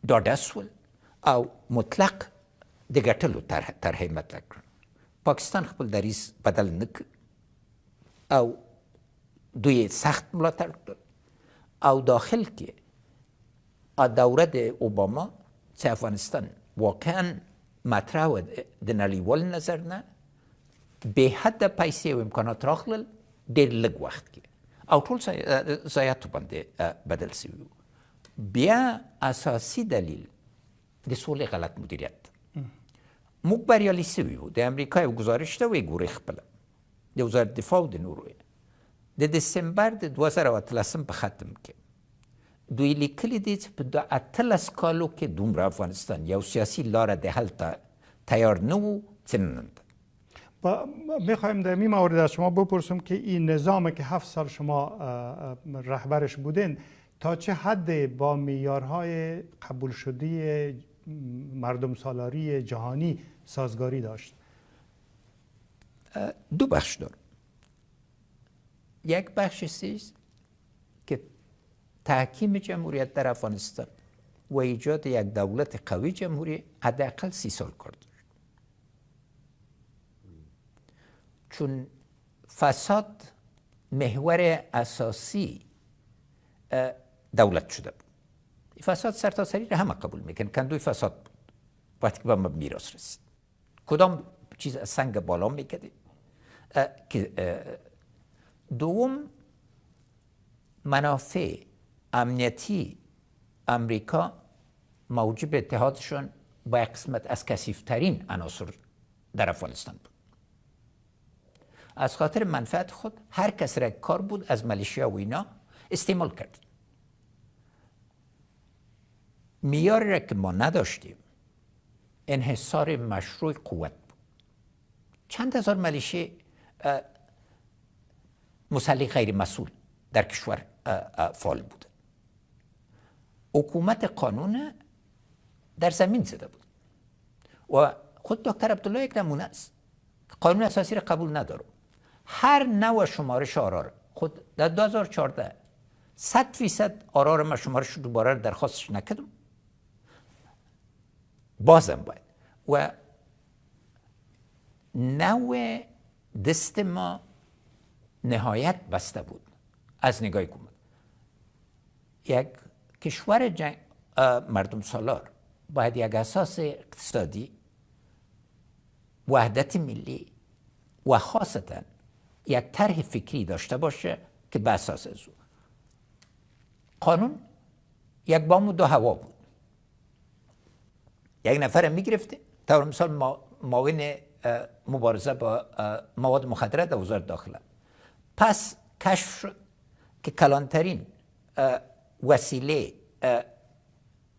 ډاډه سول او مطلق د ګټلو طرحې مطرح کړل. پاکستان خپل دریځ بدل نه کړ او دوی سخت ملاتړ کړل. او داخل کې دوره د اوباما چې افغانستان واقعا مطرح و د نړیوال نظر نه بې حده پیسې او امکانات راغلل ډېر لږ وخت کې او ټول ضایعاتو باندې بدل سوي وو. بیا اساسي دلیل د سولې غلط مدیریت. موږ بریالي سوي وو. د امریکا یو ګزارش ته وګورئ خپله د وزارت دفاع او د نورو د دسمبر د 2013 په ختم کې دوی لیکلي دي چې په 18 کالو کې دومره افغانستان یو سیاسي لاره د حل ته تیار نه و چې نن ده. میخوایم در این مورد از شما بپرسم که این نظامی که 7 سال شما رهبرش بودین تا چه حد با معیارهای قبول شده مردم سالاری جهانی سازگاری داشت؟ دو بخش داره. یک بخشش است که تحکیم جمهوریت در افغانستان و ایجاد یک دولت قوی جمهوری حداقل 30 سال کار داشت. چون فساد محور اساسی دولت شده بود. فساد سرتاسری را همه قبول میکنن. کندوی فساد بود وقتی که به ما میراث رسید. کدام چیز از سنگ بالا میکرد که دوم منافع امنیتی امریکا موجب اتحادشون با یک قسمت از کثیف‌ترین عناصر در افغانستان بود. از خاطر منفعت خود هر کس را کار بود از ملیشیا و اینا استعمال کرد. معیاری را که ما نداشتیم انحصار مشروع قوت بود. چند هزار ملیشه مسلح غیر مسئول در کشور فعال بود. حکومت قانون در زمین زده بود و خود دکتر عبدالله یک نمونه است. قانون اساسی را قبول نداره. هر نوع شمارش آرا خود در 2014 100% آرا ما شمارش دوباره درخواستش نکردم. بازم باید و نوع دست ما نهایت بسته بود از نگاه حکومت. یک کشور مردم سالار باید یک اساس اقتصادی، وحدت ملی و خاصتا یک طرح فکری داشته باشه که به اساس از او قانون یک بام و دو هوا بود. یک نفر میگرفته طور مثال معاون مبارزه با مواد مخدره در وزارت داخله. پس کشف شد که کلانترین وسیله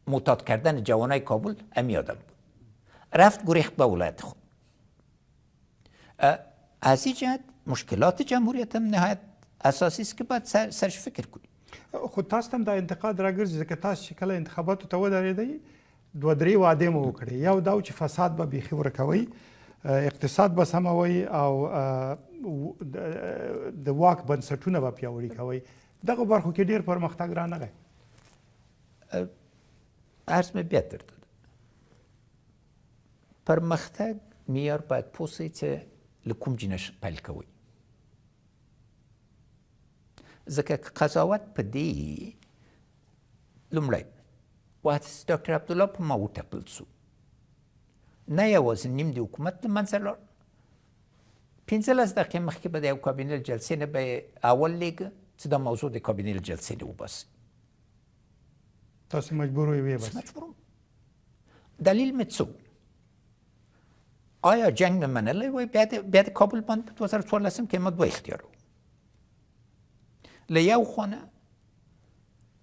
معتاد کردن جوانای کابل امی آدم بود. رفت گریخت به ولایت خود. از این جهت مشکلات جمهوریت هم نهایت اساسی است که باید سرش فکر کنیم. خود تاسو هم دا انتقاد راګرځي ځکه تاسو چې کله انتخاباتو ته ودرېدئ 2-3 وعدې مو وکړې. یو دا چې فساد به بیخي ورکوئ، اقتصاد به سموئ او د واک بنسټونه به پیاوړي کوئ. دغه برخو کې ډېر پرمختګ رانغی. عرض مې بیا درته ده. پرمختګ معیار باید پوه سئ چې له کوم جینش پیل کوئ. ځکه که قضاوت په دې لومړی وخت ډاکټر عبدالله په ما وټپل سو، نه یوازې نیم د حکومت له منځه لاړ، 15 دقیقې مخکې به د یو کابینې له جلسې نه به اول لیږه چې دا موضوع د کابینې له جلسې نه وباسي. تاسو مجبور وئ وباسئ. مجبورم. دلیل مې څه آیا جنگ مې منلی وای بیا د کابل باندې په 2014 کې ما دوه اختیار و. له یو خوا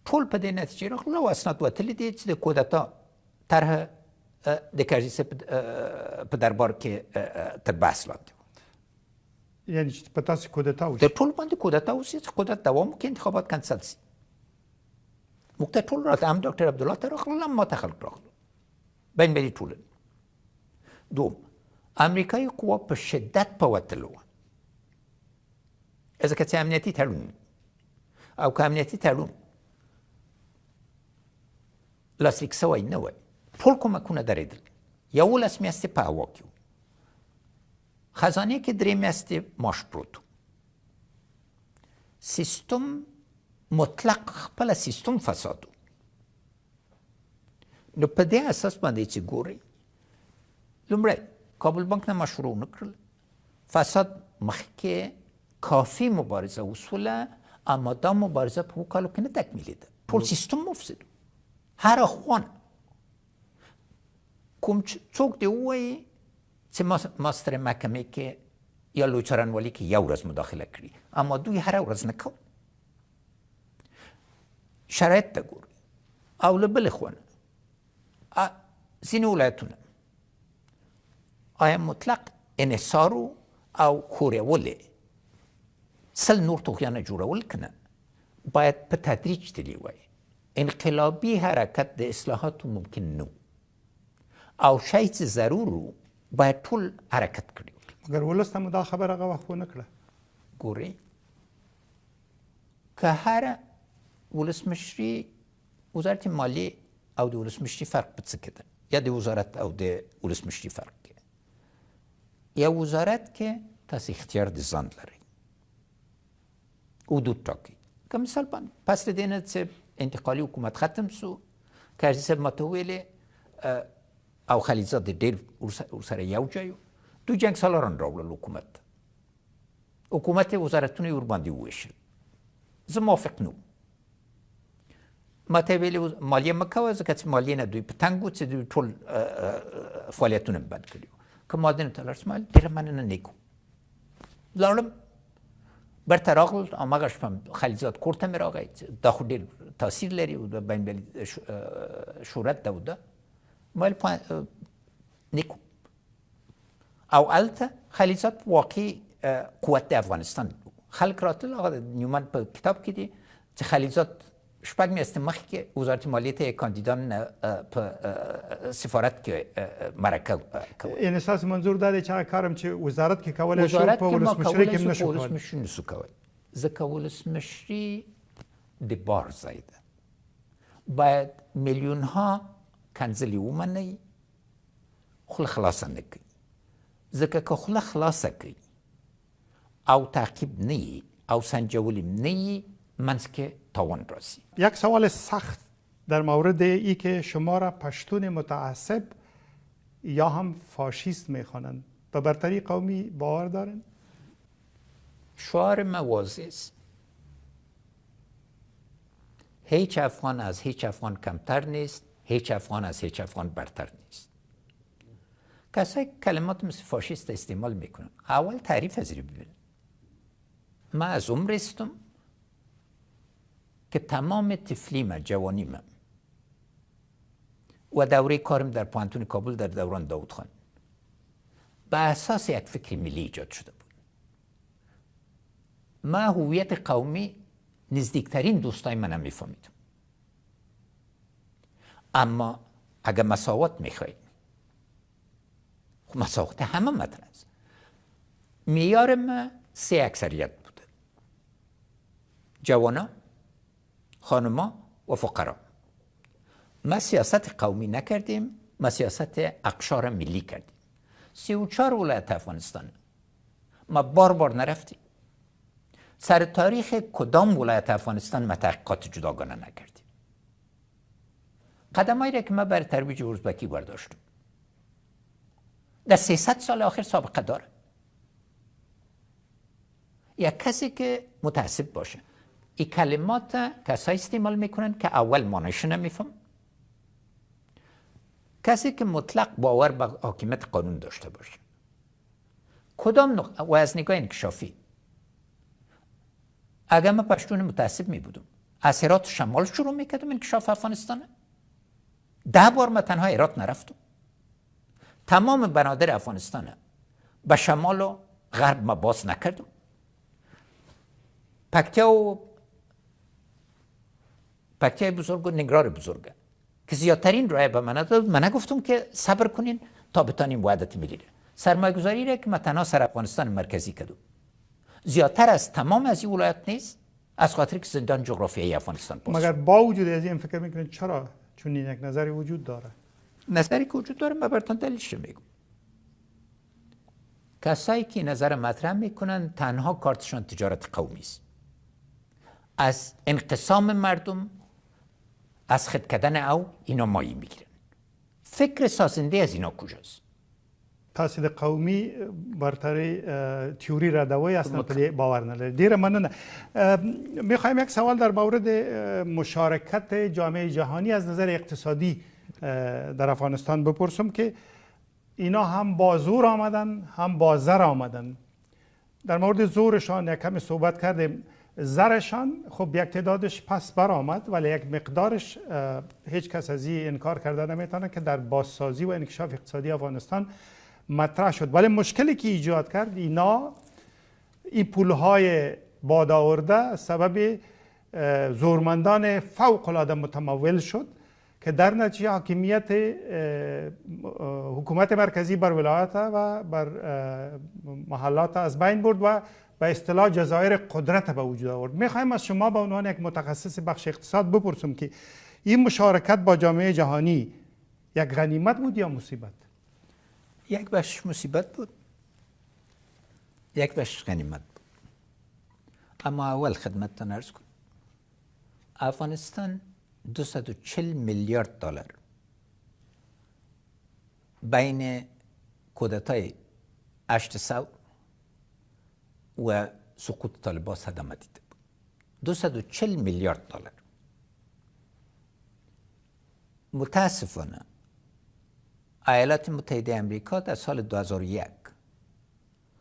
ټول په دې نتیجې راغلل او اسناد وتلي دي چې د کودتا طرح د کرزي صاحب په دربار کې تر بحث لاندې و. یعنې چې په تاسو کودتا وشي. د ټول باندې کودتا وشي چې قدرت دوام وکړي، انتخابات کنسل شي. موږ ته ټول راته هم ډاکټر عبدالله ته راغلل هم ما ته خلک راغلل. بین المللي ټولنې. دوم امریکایي قوا په شدت په وتلو وه. ځکه چې امنیتي تړون او که امنیتي تړون لاسلیک سوی نه وای ټول کومکونه درېدل. 11 میاشتې په هوا کې و. خزانې کې 3 میاشتې معاش پروت و. سیستم مطلق خپله سیستم فساد و. نو په دې اساس باندې چې ګورئ لومړی کابل بانک نه مشروع نه کړل. فساد مخکې کافی مبارزه وسوله، اما دا مبارزه په وکالو کې نه تکمیلېده. ټول سیستم مفسد و. هر اخوان کوم څوک دې ووایي چې ما سترې محکمې کې یا لوی څارنوالي کې یو ورځ مداخله کړي، اما دوی هره ورځ نه کوي. شرایط ته ګوري. او له بلې خوا ځینې ولایتونه آیا مطلق انحصار او ښورول 100 نور طغیانه جوړول که نه، باید په تدریج تللی وای. انقلابی حرکت د اصلاحاتو ممکن نه او شی چې ضرور و باید ټول حرکت کړي. مګر ولس ته مو دا خبره هغه وخت ونه کړه. ګورئ که هر ولسمشري وزارت مالیې او د ولسمشري فرق په څه کې ده، یا د وزارت او د ولسمشري فرق کې. یا وزارت کې تاسو اختیار د ځان لرئ، حدود ټاکئ. که مثال باندې پس د دې نه چې انتقالي حکومت ختم سو، کرزي صاحب ماته ویلې او خلیلزاد ډېر ورسره یو ځای و، دوی جنګ سالاران راوړل حکومت وزارتونه یې ورباندې وویشل. زه موافق نه وم. ما ته ویلي مالیه مه کوه ځکه چې مالیې نه دوی په تنګ وو چې دوی ټول فعالیتونه بند کړي وو. که ما دې ته لاړ شم ډېره مننه نیکو لاړم برته راغلل هماغه شپه خلیزاد کور ته مې راغی. دا خو ډېر تاثیر لري او د بین المللي شهرت ده و ده. ما ویل نیکو او هلته خلیزاد واقعي قوت د افغانستان بود. خلک راتلل آقا نیومن په کتاب کې دي چې خلیزاد شپږ میاشتې مخکې وزارت مالیې ته کاندیدان په سفارت کې مرکه کول. یعنې ستاسو منظور دا دی چې هغه کار هم چې وزارت کې کولی شو وزارت په کې ما ولسمشرۍ کې هم کولی نه شو شو په کولی. ولسمشري نشو کولی ځکه ولسمشري د بار ځای ده. باید میلیون ها کنځلې ومنئ خوله خلاصه نه کوي. ځکه که خوله خلاصه کوي او تعقیب نه یي او سنجولی نه یي منځ کې تاوان راځي. یک سوال سخت در مورد ای که شما را پشتون متعصب یا هم فاشیست میخوانند. به برتری قومی باور دارین؟ شعار ما واضح است. هیچ افغان از هیچ افغان کمتر نیست، هیچ افغان از هیچ افغان برتر نیست. کسایی کلمات مثل فاشیست استعمال میکنن اول تعریف از رو ببینن. من از عمر استم که تمام طفلیم جوانیم و دوره کارم در پوهنتون کابل در دوران داود خان به اساس یک فکر ملی ایجاد شده بود. من هویت قومی نزدیکترین دوستای منم میفهمیدم. اما اگر مساوات میخواید خب مساوات همه مطرح است. معیار من 3 اکثریت بوده: جوانا، خانما و فقرا. ما سیاست قومی نکردیم، ما سیاست اقشار ملی کردیم. 34 ولایت افغانستان ما بار نرفتیم. سر تاریخ کدام ولایت افغانستان ما تحقیقات جداگانه نکردیم. قدمایی را که ما برای ترویج ازبکی برداشتیم در 300 سال آخر سابقه داره. یک کسی که متعصب باشه این کلمات کسایی استعمال میکنن که اول معنیش نمیفهم. کسی که مطلق باور به حاکمیت قانون داشته باشه. کدام نقطه و از نگاه انکشافی اگر من پشتون متعصب می بودم از هرات شمال شروع میکردم انکشاف افغانستان 10 بار من تنها هرات نرفتم. تمام بنادر افغانستان به شمال و غرب ما باز نکردم. پکتیای بزرگ و نگران بزرگ که زیادترین رای به من داد. من نگفتم که صبر کنین تا بتانیم وحدت ملی را. سرمایه گذاری را که من تنها سر افغانستان مرکزی کردم زیادتر از تمام از این ولایت نیست، از خاطر که زندان جغرافیایی افغانستان باز. مگر با وجود از این فکر میکنید چرا؟ چون این یک نظری وجود داره. نظری که وجود داره من براتون دلیلش میگم. کسایی که نظر مطرح میکنن تنها کارتشان تجارت قومی است. از انقسام مردم، از خود کردن او اینا مایه میگیرن. فکر سازنده از اینا کجاست؟ تاسید قومی برتری تیوری ردوی اصلا پلی باور نداره. دیر مننه. میخوایم یک سوال در مورد مشارکت جامعه جهانی از نظر اقتصادی در افغانستان بپرسم که اینا هم با زور آمدن هم با زر آمدن. در مورد زورشان یک کمی صحبت کردیم. زرشان خب یک تعدادش پس بر آمد ولی یک مقدارش هیچ کس از این انکار کرده نمیتونه که در بازسازی و انکشاف اقتصادی افغانستان مطرح شد. ولی مشکلی که ایجاد کرد اینا این پولهای باد آورده سبب زورمندان فوق العاده متمول شد که در نتیجه حاکمیت حکومت مرکزی بر ولایت و بر محلات از بین برد و به اصطلاح جزایر قدرت به وجود آورد. میخوایم از شما به عنوان یک متخصص بخش اقتصاد بپرسم که این مشارکت با جامعه جهانی یک غنیمت بود یا مصیبت؟ یک بخش مصیبت بود، یک بخش غنیمت بود. اما اول خدمتتان عرض کنم افغانستان 240 میلیارد دلار بین کودتای 800 و سقوط طالبان صدمه دیده بود. 240 میلیارد دلار. متاسفانه ایالات متحده امریکا در سال 2001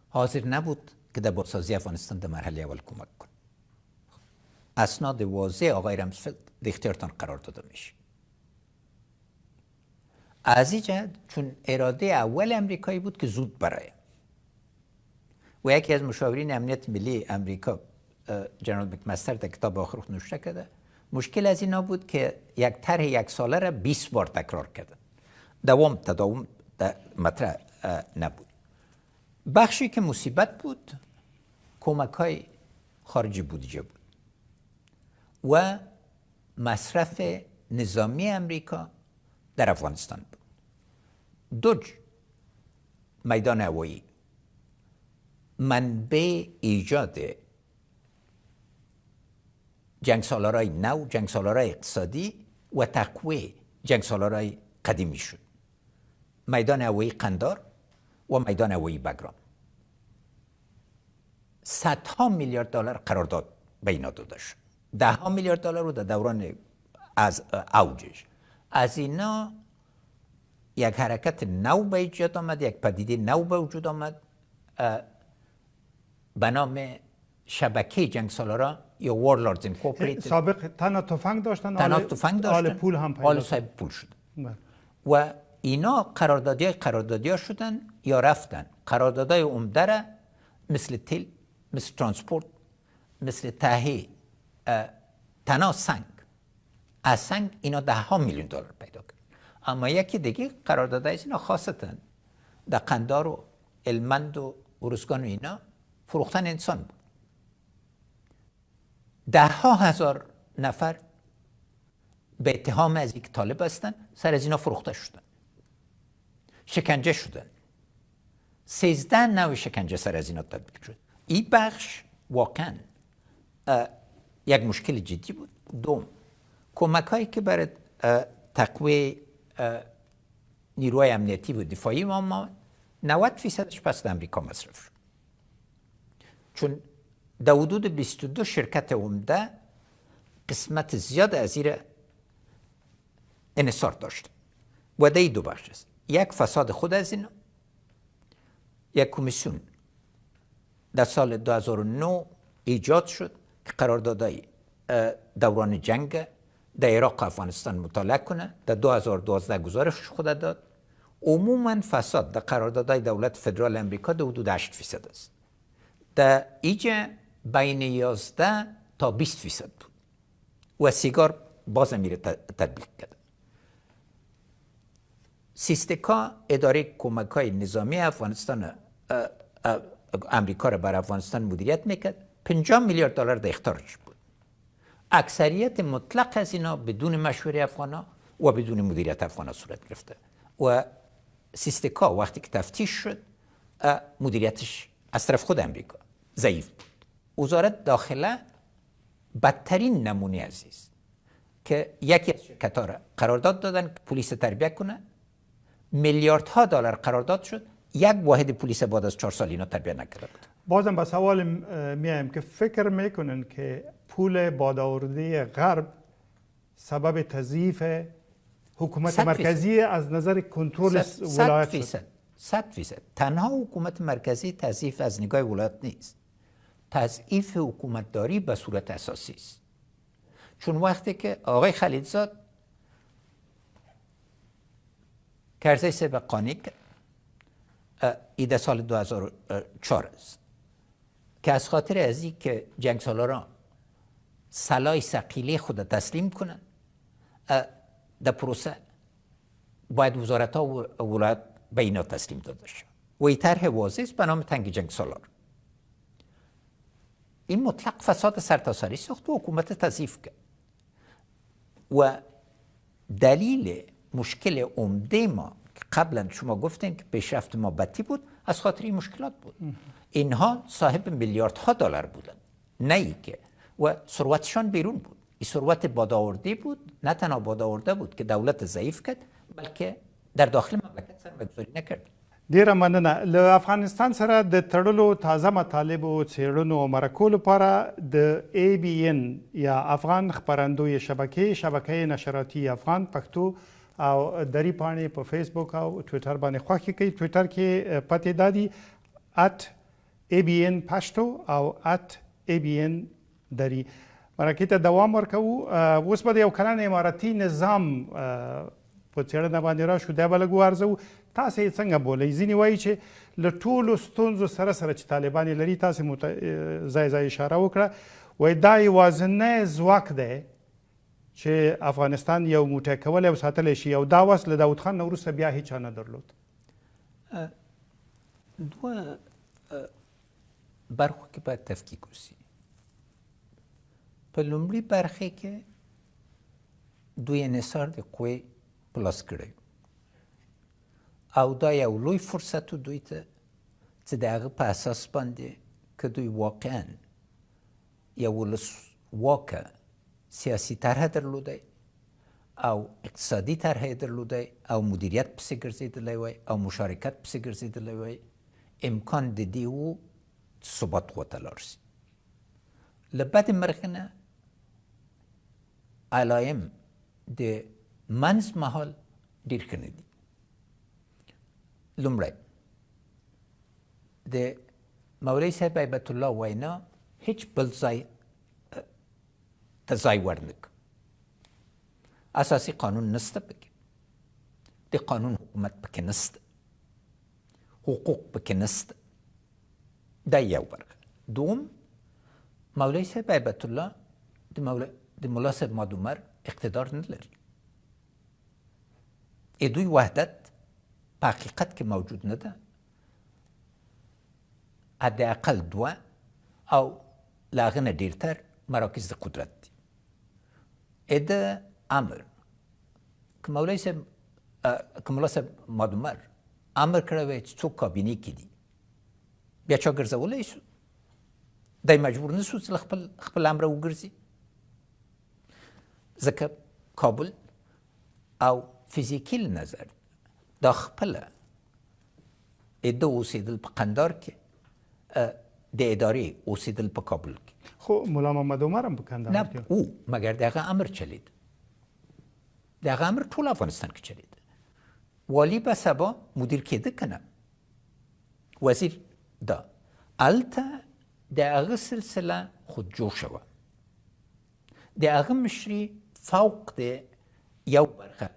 حاضر نبود که در بازسازی افغانستان در مرحله اول کمک کنه. اسناد واضح آقای رامسفلد در اختیارتان قرار داده میشه. از این جهت چون اراده اول امریکایی بود که زود برای و یکی از مشاورین امنیت ملی امریکا جنرال مکمستر در کتاب آخر خود نوشته کرده مشکل از اینا بود که یک طرح یک ساله را 20 بار تکرار کردن. تداوم مطرح نبود. بخشی که مصیبت بود کمک های خارجی بودجه بود و مصرف نظامی امریکا در افغانستان بود. دو میدان هوایی منبع ایجاد جنگسالارای نو، جنگسالارای اقتصادی و تقویه جنگسالارای قدیمی شد. میدان هوایی قندار و میدان هوایی بگرام. صدها میلیارد دلار قرارداد به اینا داده شد. ده میلیارد دلار رو در دوران از اوجش. از اینا یک حرکت نو به ایجاد آمد، یک پدیده نو به وجود آمد به نام شبکه جنگسالارا یا وارلوردز اینکورپوریتد. سابق تنها تفنگ داشتن، آل پول هم پیدا آل صاحب پول شدن. و اینا قراردادی ها شدن یا رفتن. قراردادهای عمده را مثل تیل، مثل ترانسپورت، مثل تهیه تنها سنگ. از سنگ اینا 10 میلیون دلار پیدا کرد. اما یکی دیگه قراردادهای اینا خاصتا در قندار و هلمند و ارزگان و اینا فروختن انسان بود. 10,000 نفر به اتهام از اینکه طالب هستن سر از اینا فروخته شدن، شکنجه شدن. 13 نوع شکنجه سر از اینا تطبیق شد. این بخش واقعا یک مشکل جدی بود. دوم، کمک هایی که برای تقویه نیروهای امنیتی و دفاعی ما 90% پس در امریکا مصرف شد. چون در حدود 22 شرکت عمده قسمت زیاد از این انحصار داشت. و در این دو بخش است. یک فساد خود از اینا، یک کمیسیون در سال 2009 ایجاد شد که قراردادهای دوران جنگ در عراق و افغانستان مطالعه کنه. در 2012 گزارش خود داد. عموما فساد در قراردادهای دولت فدرال امریکا در حدود 8% است. در اینجا بین 11 تا 20% بود و سیگار باز میره تطبیق کرد. سیستکا اداره کمک های نظامی افغانستان امریکا را بر افغانستان مدیریت میکرد. 50 میلیارد دلار در اختیارش بود. اکثریت مطلق از اینا بدون مشوره افغانا و بدون مدیریت افغانا صورت گرفته و سیستکا وقتی که تفتیش شد مدیریتش از طرف خود امریکا ضعیف بود. وزارت داخله بدترین نمونه عزیز که یکی از شرکت‌ها را قرارداد دادن که پلیس تربیت کنه. میلیاردها دلار قرارداد شد. یک واحد پلیس بعد از 4 سال اینا تربیت نکرده بود. بازم به سوال میایم که فکر میکنن که پول بادآورده غرب سبب تضعیف حکومت مرکزی از نظر کنترل ولایت شد؟ 100%. تنها حکومت مرکزی تضعیف از نگاه ولایت نیست. تضعیف حکومتداری به صورت اساسی است. چون وقتی که آقای خلیلزاد کرزی سه قانع ایده سال 2004 است که از خاطر از این که جنگسالاران سلاح ثقیله خود تسلیم کنن در پروسه باید وزارت ها و ولایت به اینا تسلیم داده شد و این طرح واضح است به نام تنگ جنگسالار. این مطلق فساد سرتاسری ساخت و حکومت تضعیف کرد و دلیل مشکل عمده ما که قبلا شما گفتین که پیشرفت ما بطی بود از خاطر این مشکلات بود. اینها صاحب میلیاردها دلار بودن، نه ای که و ثروتشان بیرون بود. این ثروت بادآورده بود، نه تنها بادآورده بود که دولت ضعیف کرد بلکه در داخل مملکت سرمایه‌گذاری نکرد. ډیره مننه. له افغانستان سره د تړلو تازه مطالبو څیړنو او مرکو لپاره د ABN یا افغان خپرندوی شبکه نشراتی افغان پښتو او دری پاڼې په فیسبوک او ټویټر باندې خوښې کوي. ټویټر کې پتې دا دي @abn پښتو او @abn دری. مرکې ته دوام ورکوو. اوس به د یو کلن امارتي نظام په څېړنه باندې راشو. دا به لږ وارزوو. تاسې یې څنګه بولئ؟ ځینې وایي چې له ټولو ستونزو سره چې طالبان یې لري، تاسې ځای اشاره وکړه، وایي دا یوازینی ځواک دی چې افغانستان یو موټی کولی او ساتلی شي، او دا وس له داود خان نه وروسته بیا هیچا نه درلود. دوه برخو کې باید تفکیک وشي. په لومړي برخې کې دوی انحصار د قوې په لاس کړی او دا یو لوی فرصت و دوی ته چې د هغه په اساس باندې که دوی واقعا یو ولسواکه سیاسي طرح درلودی او اقتصادي طرح یې درلودی او مدیریت پسې ګرځېدلی وای او مشارکت پسې ګرځېدلی وای، امکان د دې و ثبات خواته لاړ شي. له بدې مرغې نه علایم د منځ مهال ډېر ښه نه دي. لومړی د مولوي صاحب هیبت الله وینا هیڅ بل ځای ته ځای ورنکړ. اساسي قانون نسته پکې، د قانون حکومت پکې نسته، حقوق پکې نسته. دا یو برخه. دوم، مولوي صاحب هیبت الله د ملا صاحب ماد عمر اقتدار نه لري. دوی وحدت په حقیقت کې موجود نه ده. حداقل دوه او له هغه نه ډېرتر مراکز د قدرت دي. د امر که ملا صاحب ماد عمر امر کړی وی چې څوک کابینې کې دي، بیا چا ګرځولی شو؟ دی مجبور نه شو چې له خپل امره وګرځي، ځکه کابل او فیزیکي له نظر دا خپله د اوسېدل په قندار کې، د ادارې اوسېدل په کابل کې. خو ملا محمد عمر هم په کندهار کې نه او مګر د هغه امر چلید، د هغه امر ټول افغانستان کې چلید. والی به سبا مدیر کېده که نه، وزیر دا هلته د هغه سلسله خود جوړ شوه. د هغه مشري فوق د یو برخه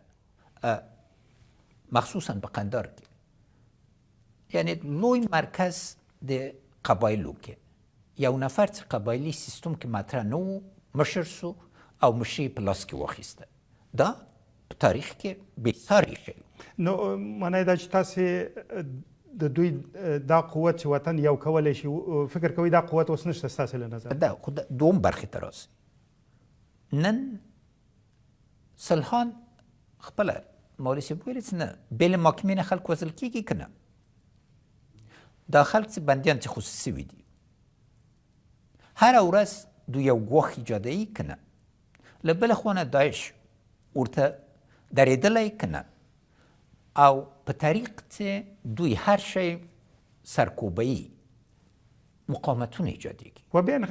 مخصوصا په قندار کې، یعنی لوی مرکز د قبایلو کې یو نفر چې قبایلي سیستم کې مطرح نه و مشر سو او مشري په لاس کې واخیسته. دا په تاریخ کې بېساری شی. نو معنی دا چې تاسې د دوی دا قوت چې وطن یو کولی شي، فکر کوئ دا قوت اوس نشته ستاسې له نظر؟ دا خو دوم برخې ته راسي. نن سلحان خپله مولوي صاحب ویلي چې نه بې له محکمې نه خلک وژل کېږي که نه. دا خلک چې بندیان چې خصوصي وي دي، هره ورځ دوی یو ګواښ ایجادوي که نه. له بله خوا نه داعش ورته درېدلی که نه، او په طریق چې دوی هر شی سرکوبه‌ای مقاومتون ایجادی. و بین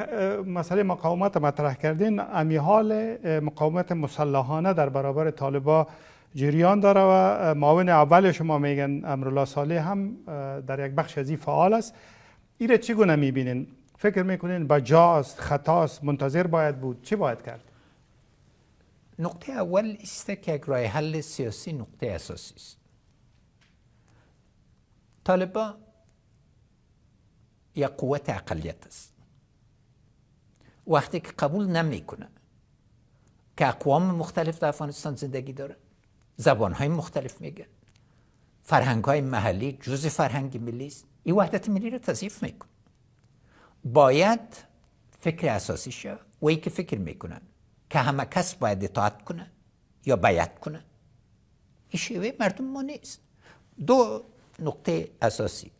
مسئله مقاومت مطرح کردین، امی حال مقاومت مسلحانه در برابر طالبان جریان داره و معاون اول شما میگن امرالله صالح هم در یک بخش از این فعال است. این را چگونه میبینین؟ فکر میکنین بجاست، خطاست، منتظر باید بود؟ چی باید کرد؟ نقطه اول است که یک راه حل سیاسی نقطه اساسی است. طالبان یک قوت اقلیت است. وقتی که قبول نمیکنه که اقوام مختلف در افغانستان زندگی داره، زبانهای مختلف میگن، فرهنگهای محلی جزء فرهنگ ملی است، این وحدت ملی رو تضعیف میکنه. باید فکر اساسی شد و ای که فکر میکنن که همه کس باید اطاعت کنه یا بیعت کنه، این شیوه مردم ما نیست. دو نقطه اساسی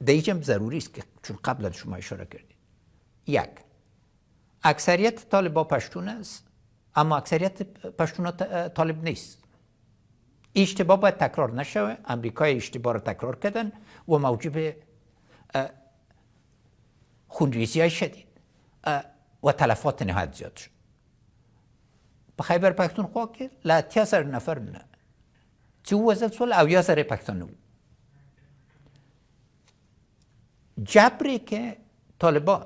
دیجم ضروری است که چون قبل از شما اشاره کردید. یک، اکثریت طالبان پشتون است، اما اکثریت پشتون طالب نیست. اشتباه باید تکرار نشوه. امریکای اشتباه رو تکرار کردن و موجب خونریزی های شدید و تلفات نهایت زیاد شد. به خیبر پختونخوا که ل 80,000 نفر نه چې ووژل شول او 1000 پښتانه وو. جبری که طالبان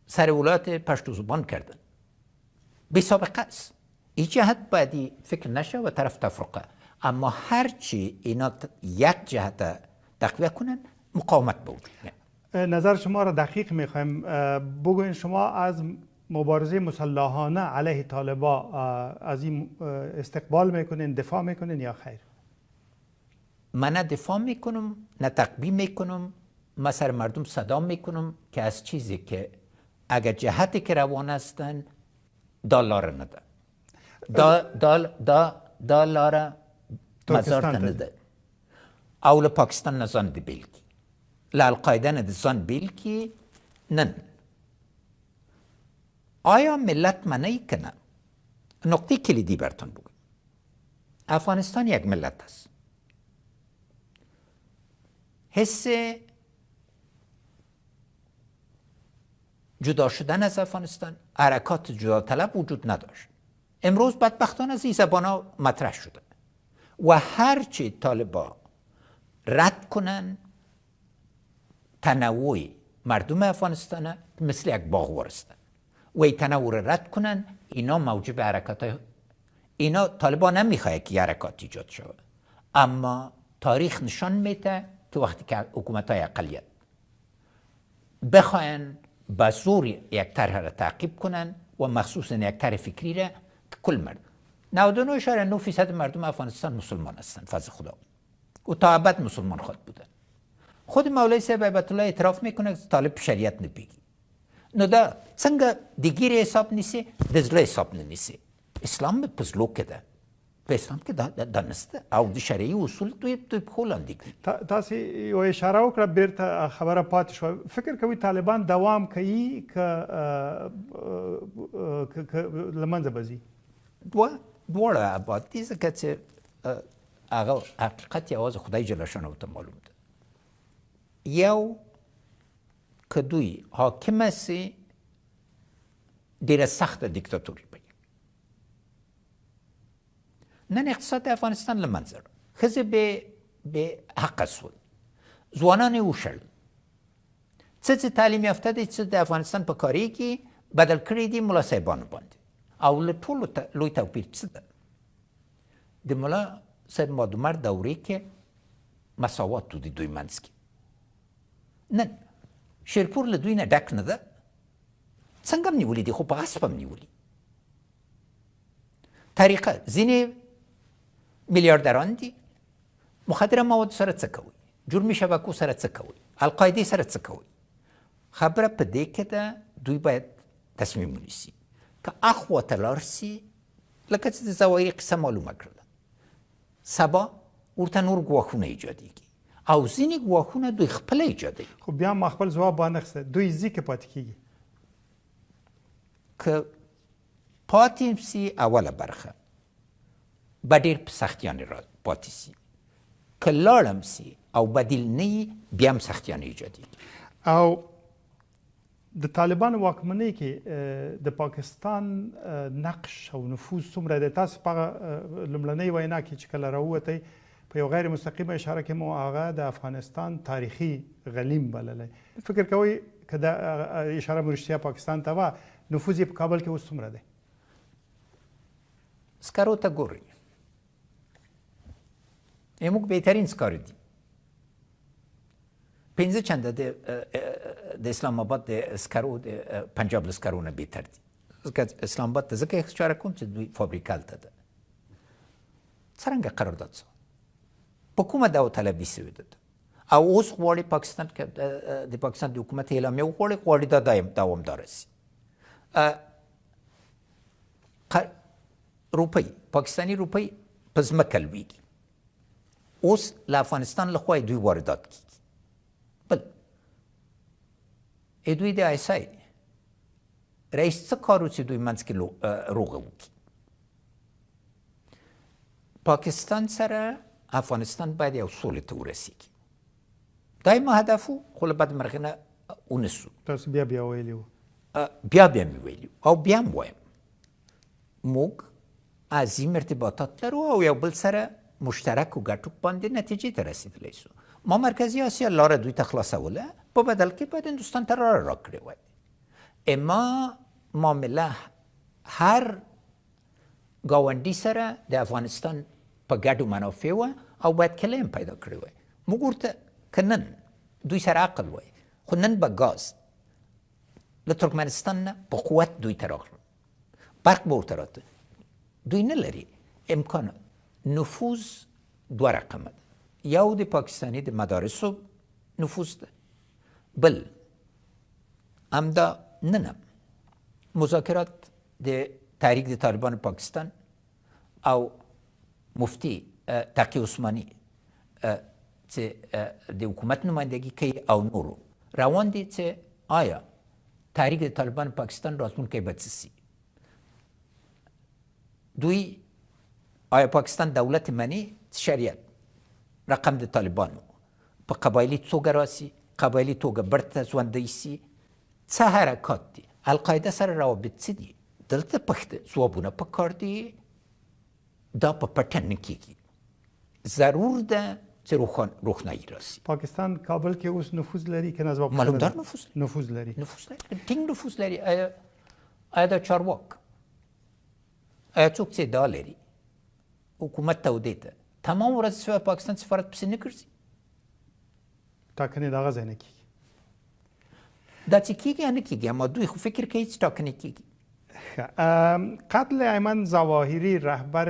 سر ولایت پشتو زبان کردن بی سابقه است. این جهت باید فکر نشه و طرف تفرقه، اما هرچی اینا یک جهت تقویه کنن مقاومت به وجود میاد. نظر شما را دقیق میخوایم. بگوین شما از مبارزه مسلحانه علیه طالبان از این استقبال میکنین، دفاع میکنین یا خیر؟ من نه دفاع میکنم نه تقویه میکنم. من سر مردم صدا میکنم که از چیزی که اگر جهتی که روان هستن دا لاره نده، دا لاره مزار نده. اول پاکستان نزان دی بیلکی لالقاعده نده زان بیلکی نن. آیا ملت منعی کنه؟ نقطه کلیدی براتون بگم. افغانستان یک ملت است. حس جدا شدن از افغانستان، حرکات جدا طلب وجود نداشت. امروز بدبختانه از این زبان ها مطرح شده و هرچی طالبا رد کنن تنوع مردم افغانستان مثل یک باغ وارستن و این تنوع رد کنن، اینا موجب حرکات های اینا طالبا نمیخواه که حرکات ایجاد شود، اما تاریخ نشان میده که وقتی که حکومت های اقلیت بخواین به زور یک طرح را تعقیب کنن و مخصوصا یک طرح فکری را که کل مردم 99.9% مردم افغانستان مسلمان هستند فضل خدا و تا ابد مسلمان خود بودن. خود مولوی صاحب هیبت الله اعتراف میکنه که طالب شریعت نبیگی. نو دا څنګه د ګیرې حساب نیسي د زړه حساب نه نیسي. اسلام په زړه کې ده، په اسلام کې دا نشته او د شرعي اصول دوی په خو لاندې کړي. تاسو یو اشاره وکړه بیرته خبره پاتې شوه. فکر کوي طالبان دوام کوي که له منځه به ځي؟ دواړه اباد دي، ځکه چې هغه حقیقت یوازې خدای جل شانه ته معلوم ده. یو که دوی حاکم سي ډېره سخته دیکتاتوري به نن اقتصاد افغانستان له منځه لاړ. ښځې بې حقه شول، ځوانان یې وشړل. څه چې تعلیم یافته دی، څه د افغانستان په کاریږي بدل کړي دي ملا صاحبانو باندې. او له ټولو لوی توپیر څه ده؟ د ملا صاحب مادومر دورې کې مساوات و د دوی منځ کې. نن شیرپور له دوی نه ډک نه ده. څنګه هم نیولي دي، خو په غصب هم نیولي. طریقه ځینې میلیاردران دي، مخدره مواد سره څه کوي، جرمي شبکو سره څه کوي، القاعدې سره څه کوي. خبره په دې کې ده دوی باید تصمیم ونیسي که اخوا ته لاړ سي، لکه چې د ظواهري قصه معلومه کړله، سبا ورته نور ګواښونه ایجادېږي او ځینې ګواښونه دوی خپله ایجادوي. خو بیا ما خپل ځواب وانخیسته. دوی ځي که پاتې کېږي؟ که پاتې سي اوله برخه به ډېر په سختیانې را پاتې سي. که لاړم سي او بدیل نه وي بیا هم سختیانې ایجادېږي. او د طالبانو واکمنۍ کې د پاکستان نقش او نفوذ څومره دی؟ تاسو په هغه لومړنۍ وینا کې چې کله راووتی په یو غیر مستقیمه اشاره کې مو هغه د افغانستان تاریخي غلیم بللی. فکر کوئ که دا اشاره مو رښتیا پاکستان ته وه، نفوذ یې په کابل کې اوس څومره دی؟ سکرو ته ګورئ، موږ بهترین سکاره دي. 15 چنده د اسلام آباد د سکرو د پنجاب له سکرو نه بهتر دي. ځکه اسلام آباد ته ځکه اشاره کوم چې دوی فابریکه هلته ده. څرنګه قرارداد شو؟ په کومه داوطلبي سوې ده؟ او اوس غواړي پاکستان کې د پاکستان د حکومت اعلامیه غواړي دا دوامداره سي. روپۍ، پاکستاني روپۍ په ځمکه لویږي. اوس له افغانستان له خوا دوی واردات کیږي. بل دوی د آی اس آی رئیس څه کار و چې دوی منځ کې روغه وکړي؟ پاکستان سره افغانستان باید یو سولې ته ورسیږي. دا یې هدف و، خو له بدمرغۍ نه ونسو. تاسو بیا ویلي وو. بیا مې ویلي او بیا هم وایم، موږ عظیم ارتباطات لرو او یو بل سره مشترک و ګټو باندې نتیجې ته رسېدلی سو. ما مرکزي اسیا لاره دوی ته خلاصوله، په بدل کې باید هندوستان ته را کړې وای. اما معامله هر ګاونډي سره د افغانستان په ګډو منافع وه او باید کلیم پیدا کړی وای. موږ ورته که نن دوی سره عقل وای، خو نن به ګاز له ترکمنستان نه په قوت دوی ته راغلل، برق به ورته راته. دوی نه لري امکان. نفوذ دوه رقمه ده، یو د پاکستاني د مدارسو نفوذ ده، بل همدا ننم مذاکرات د تحریک د طالبان پاکستان او مفتی تقی عثمانی چې د حکومت نمایندګي کوي او نورو روان دي چې آیا تحریک د طالبان پاکستان راتلونکی به څه سي. دوی آیا پاکستان دولت منی شریعت رقم د طالبانو په قبایلي توګه راسي، قبایلي توګه برته ژوندی سي، څه حرکات دي، القاعده سره روابط څه دي، دلته پخته ځوابونه په کار دي. دا په پټه نه کېږي، ضرور ده چې روښنایي راسي. پاکستان کابل کې اوس نفوذ لري که نه؟ معلومدار نفوذ لري. ټینګ نفوذ لري. آیا دا چارواک، آیا څوک چې ادعا لري حکومت ته ودې ته تمام ورځ پاکستان سفارت پسې نه ګرځي؟ ټاکنې د هغه ځای نه کېږي. دا چې کېږي یا نه کېږي، اما دوی خو فکر کوي چې ټاکنې کېږي. قتل ایمن ظواهری رهبر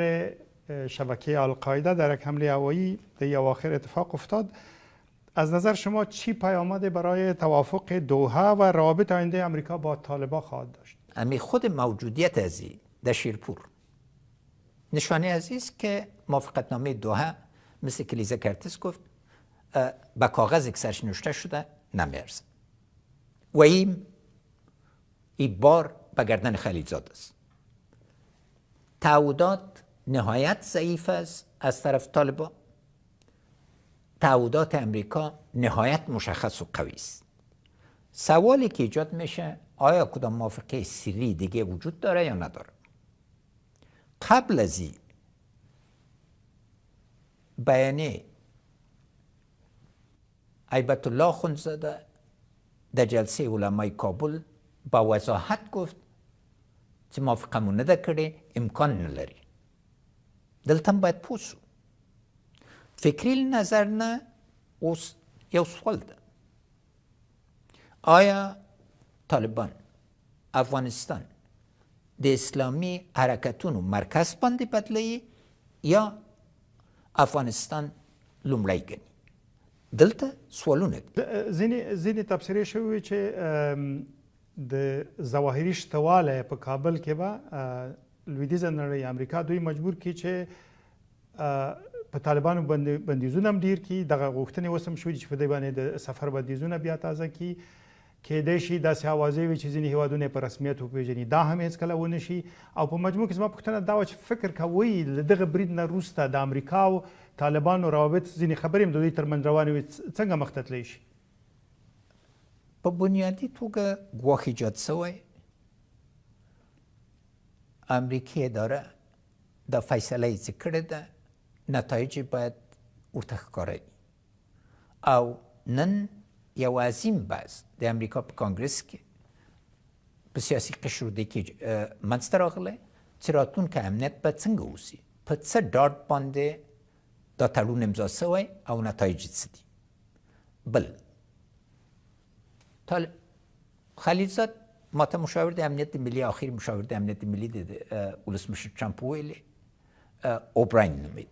شبکه القاعده در یک حمله هوایی در اواخر اتفاق افتاد. از نظر شما چی پیامد برای توافق دوحه و روابط آینده امریکا با طالبان خواهد داشت؟ امی خود موجودیت ازی در شیرپور نشانه ازی است که موافقتنامه دوحه مثل که لیزا کرتس گفت به کاغذ که سرش نوشته شده نمیارزه و این بار به گردن خلیلزاد است. تعهدات نهایت ضعیف است از طرف طالبان، تعهدات امریکا نهایت مشخص و قوی است. سوالی که ایجاد میشه آیا کدام موافقه سری دیگه وجود داره یا نداره؟ قبل از این بیانیه هیبت الله خونزاده در جلسه علمای کابل با وضاحت گفت چې موافقه مو نه ده کړې، امکان نه لري. دلته هم باید پوه شو. فکري نظر نه اوس یو سوال ده، آیا طالبان افغانستان د اسلامي حرکتونو مرکز باندې بدلوي یا افغانستان لومړی ګڼي؟ دلته سوالونه دي. ځینې تبصرې شوي چې د ظواهري شتوالی په کابل کې به لویدیځه نړۍ امریکا دوی مجبور کړي چې په طالبانو بندیزونه هم ډیر کړي. دغه غوښتنې اوس هم شوي چې په دې باندې د سفر بندیزونه بیا تازه کړي. کېدای شي داسې اوازې وي چې ځینې هیوادونه یې په رسمیت وپېژني، دا هم هېڅکله ونه شي. او په مجموع کې زما پوښتنه دا وه چې فکر کوئ له دغه برید نه وروسته د امریکا او طالبانو روابط ځینې خبرې هم د دوی ترمنځ روانې وي، څنګه مخ ته تللی شي؟ په بنیادي توګه ګواښ ایجاد شوی. امریکې اداره دا فیصله یې چې کړې ده نتایج باید ورته ښکاره وي. او نن یو عظیم بحث د امریکا په کانګرس کې په سیاسي قشرودې کې منځته راغلی چې راتلونکی امنیت به څنګه اوسي، په څه ډاډ باندې دا تړون امضا شوی او نتایج څه دي. بل خلیلزاد ماته مشاور د امنیت ملی، آخر مشاور د امنیت ملی د ولسمشر ټرمپ ویلي، اوبراین نومید،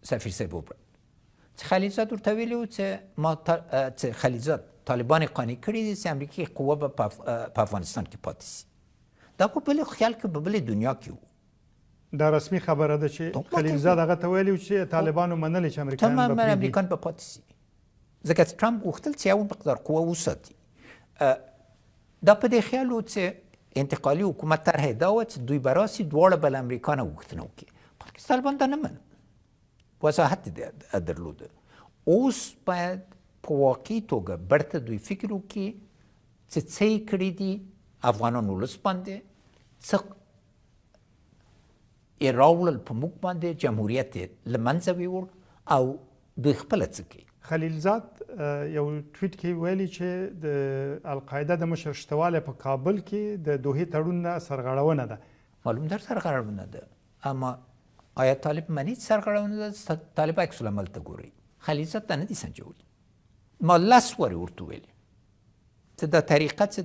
سفیر صاحب اوبراین، چې خلیلزاد ورته ویلي و چې خلیلزاد طالبان قانع کړي دي چې امریکایي قوه به په افغانستان کې پاتې شي. دا په بل خیال کې په بل دنیا کې و. دا رسمي خبره ده چې خلیلزاد هغه ته ویلي و چې طالبانو منلي چې امریکایان به پاتې شي، ځکه چې ټرمپ غوښتل چې یو مقدار قوه وساتي. دا په دې خیال و چې انتقالي حکومت طرح دا وه چې دوی به راسي دواړه به له امریکا نه غوښتنه وکړي. خو طالبان دا نه منل، وضاحت درلوده. اوس باید په واقعي توګه برته دوی فکر وکړي چې څه یې کړي دي افغانان ولس باندې، څه یې راوړل په موږ باندې جمهوریت یې له منځه ویوړ او دوی خپله څه کوي. خلیلزاد یو ټویټ کې ویلي چې د القاعده د مشر شتوالی په کابل کې د دوحې تړون نه سرغړونه ده. معلوم در سرغړونه ده، اما آیا طالب مني سرغړونه ده؟ طالب عکس العمل ته ګورئ. خلیلزاد ته نه دي سنجولي. ما 10 ورې ورته ویلي چې دا طریقه چې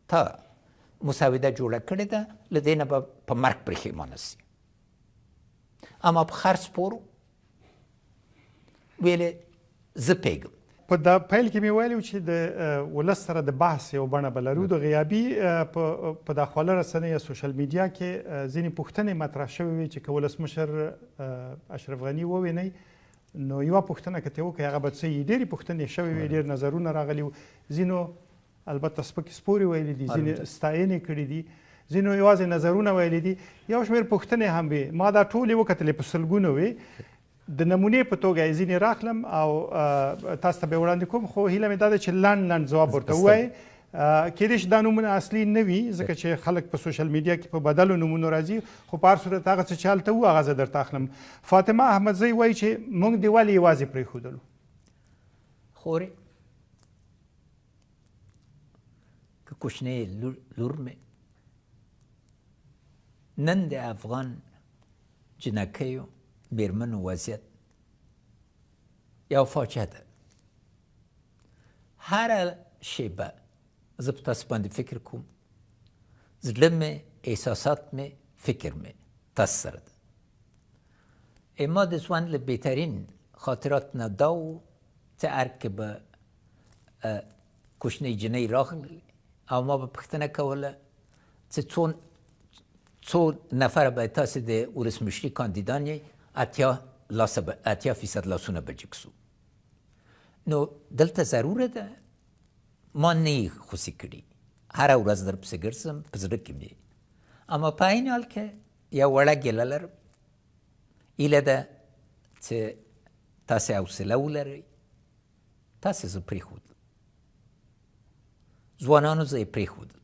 تا مساوده جوړه کړې ده له دې نه به په مرګ پښیمانه سي. اما په خر سپورو ویلې زه پوهېږم. په دا پیل کې مې ویلي چې د ولس سره د بحث یو بڼه به لرو. د غیابي په دا خواله رسنۍ یا سوشل میډیا کې ځینې پوښتنې مطرح شوې وې چې که ولسمشر اشرف غني ووینئ نو یوه پوښتنه که ترې وکړئ هغه به څه وي. ډېرې پوښتنې شوې وې، ډېر نظرونه راغلي وو. ځینو البته سپکې سپورې ویلي دي، ځینې ستاینې کړي دي، ځینو یوازې نظرونه ویلي دي، یو شمېر پوښتنې هم وې. ما دا ټولې وکتلې په سلګونو وې. د نمونې په توګه یې ځینې راخلم او تاسو ته به یې وړاندې کوم، خو هیله مې دا ده چې لنډ ځواب ورته ووایئ. کېدای شي دا نومونه اصلي نه وي ځکه چې خلک په سوشل میډیا کې په بدلو نومونو راځي، خو په هر صورت هغه څه چې هلته وو هغه زه درته اخلم. فاطمه احمدزی وایي چې موږ دې ولې یوازې پرېښودلو؟ خورې که کوچنۍ لور مې نن د افغان جنکیو میرمنو وضعیت یو فاجعه ده. هره شیبه زه په تاسو باندې فکر کوم، زړه مې، احساسات مې، فکر مې تاسو سره ده. ما د ژوند له بهترین خاطرات نه دا و چې هر که به کوچنۍ جنۍ راغلې او ما به پوښتنه کوله چې څو نفره به تاسې د ولسمشري کاندیدان یې، 80% لاسونه به جګ سو. نو دلته ضروره ده ما نه یې خوشي کړي، هره ورځ در پسې ګرځم، په زړه کې مې. اما په عین حال کې یو وړه ګیله لرم، هیله ده چې تاسې حوصله ولرئ. تاسې زه پرېښودل، ځوانانو زه یې پرېښودل،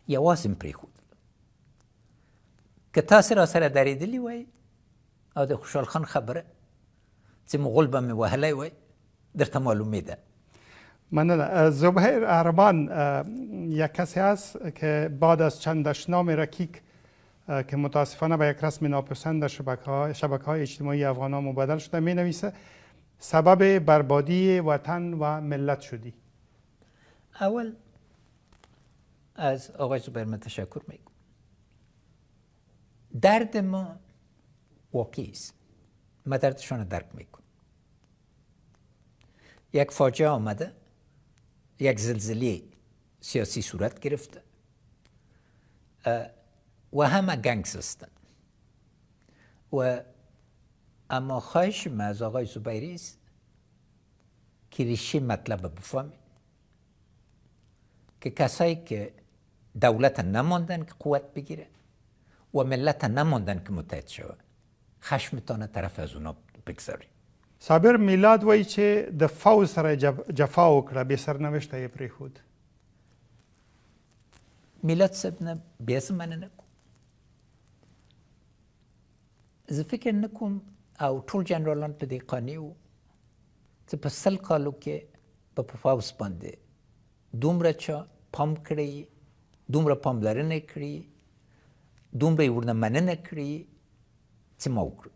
یوازې مې پرېښودل. که تاسې را سره درېدلي وای او د خوشحال خان خبره چې مغول به مې وهلی وای درته معلومېده. مننه. زبیر ارمان یک کسی است که بعد از چند دشنام رکیک که متاسفانه به یک رسم ناپسند در شبکه‌های اجتماعی افغان‌ها مبادل شده می نویسه سبب بربادی وطن و ملت شدی. اول از آقای زبیر من تشکر میکنم. درد ما واقعی است، ما دردشان درک میکنم. یک فاجعه آمده، یک زلزله سیاسی صورت گرفته و همه گنگس هستند و اما خواهش من از آقای زبیری است که ریشه مطلب بفهمید که کسایی که دولت نماندن که قوت بگیره و ملت نماندن که متحد شود، خشمتان طرف از اونا بگذارید. صابر میلاد وایي چې د فوز سره جفا وکړه، بې سرنوشته یې پرېښود. میلاد صاحب نه بیا زه مننه کوم. زه فکر نه کوم او ټول جنرالان په دې قانع وو چې په 100 کالو کې به په فوز باندې دومره چا پام کړی، دومره پاملرنه کړې، دومره یې ورنه مننه کړې چې ما وکړو.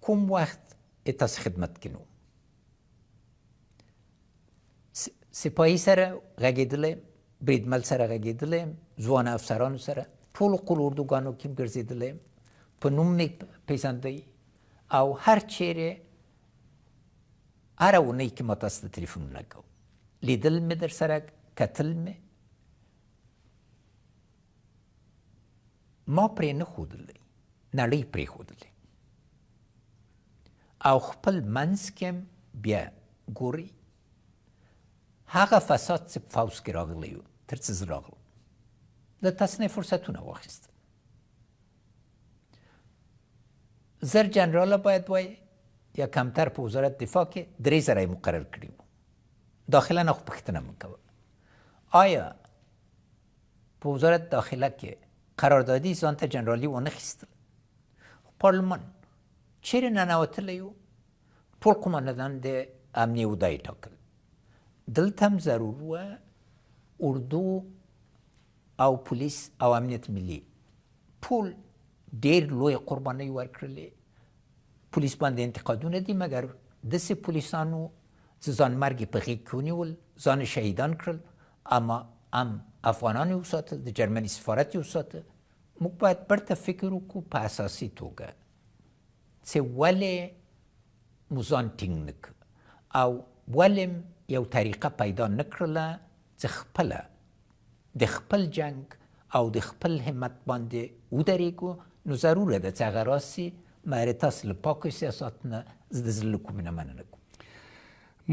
کوم وخت تاسو خدمت کې نو سپاهي سره غږېدلی، بریدمل سره غږېدلی، ځوان افسرانو سره ټولو قول اردوګانو کې ګرځېدلی، په نوم مې پېژندی او هر چیرې هره اونۍ کې ما تاسو ته تلیفونونه کوم، لیدل مې در سره، کتل مې. ما پرې نه ښودلی، نړۍ پرېښودلی او خپل منځ کې بیا ګوري هغه فساد چې په فوز کې راغلی و تر څه زه راغلم، له تاسو نه فرصتونه واخیستل. زر جنراله باید وایي یا کمتر په وزارت دفاع کې 3000 مقرر کړي وو. داخلا خو پوښتنه مې کوه آیا په وزارت داخله کې قراردادي ځان ته جنرالي ونه خیستل. پارلمان چیرې ننوتلی و؟ ټول قماندان د امنیه ودا یې ټاکل. دلته هم ضرور وه اردو او پولیس او امنیت ملي ټول ډېر لوی قربانۍ ورکړلې. پولیس باندې انتقادونه دي، مګر داسې پولیسانو چې ځانمرګ یې په غېږ کې ونیول، ځان شهیدان کړل، اما هم افغانان یې وساتل، د جرمني سفارت یې وساته. موږ باید برته فکر وکړو په اساسي توګه چې ولې مو ځان ټینګ نه کړ او ولې یو طریقه پیدا نه کړله چې خپله د خپل جنګ او د خپل همت باندې ودرېږو. نو ضروره ده چې هغه راسي، مګر تاسو له پاکو سیاست نه زه د زړه له کومې نه مننه کوم.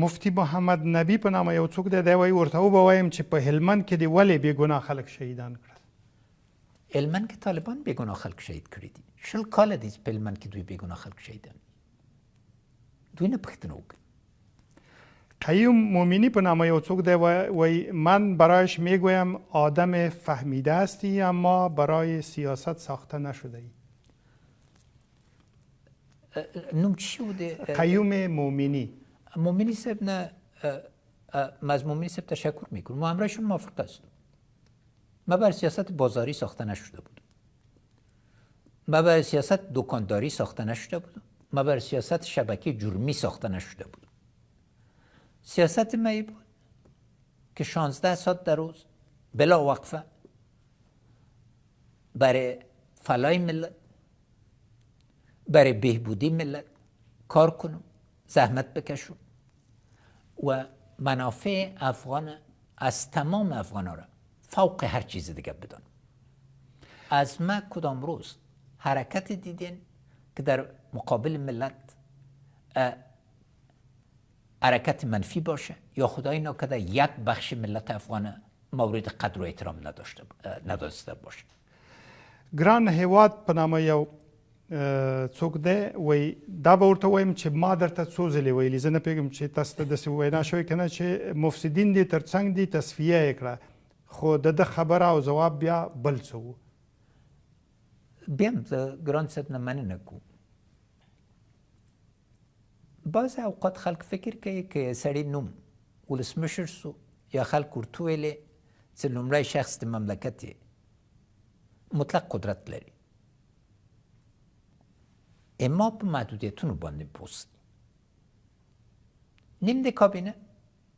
مفتی محمد نبی په نامه یو څوک دی، دی وایي ورته وبوایم چې په هلمند کې دې ولې بېګناه خلک شهیدان کړل؟ هلمند کې طالبان بېګناه خلک شهید کړي دي. 20 کاله دي چې په هلمند کې دوی بېګناه خلک شهیدان دي. دوی نه پوښتنه وکړي. قیوم مومینی په نامه یو څوک دی وایي من برایش میگویم آدم فهمیده هستی اما برای سیاست ساخته نشده ای. نوم چی بوده؟ قیوم مومینی. مومینی صاحب نه، من از مومینی صاحب تشکر میکنم. ما همراهشون موافق هستم. ما بر سیاست بازاری ساخته نشده بود. ما بر سیاست دکانداری ساخته نشده بود. ما بر سیاست شبکه جرمی ساخته نشده بود. سیاست ما ای بود که 16 ساعت در روز بلا وقفه برای فلای ملت، برای بهبودی ملت کار کنم، زحمت بکشم و منافع افغان از تمام افغان ها را فوق هر چیز دیگه بدانم. از ما کدام روز حرکت دیدین که در مقابل ملت حرکت منفی باشه یا خدای ناکرده یک بخش ملت افغان مورد قدر و احترام نداشته باشه؟ ګران هیواد په نامه یو څوک دی وایي دا به ورته وایم چې ما درته څو ځلې ویلي، زه نه پوهېږم چې تاسو ته داسې وینا شوې که نه، چې مفسدین دې تر څنګ دي تصفیه یې کړه، خو د ده خبره او ځواب بیا بل څه و. بیا هم زه ګران صاحب نه مننه کوم. بعض اوقات خلک فکر کوي که سړی نوم ولسمشر سو یا خلک ورته ویلې چې لومړی شخص د مملکت مطلق قدرت لري. اما په محدودیتونو باندې پوست نیم د کابینه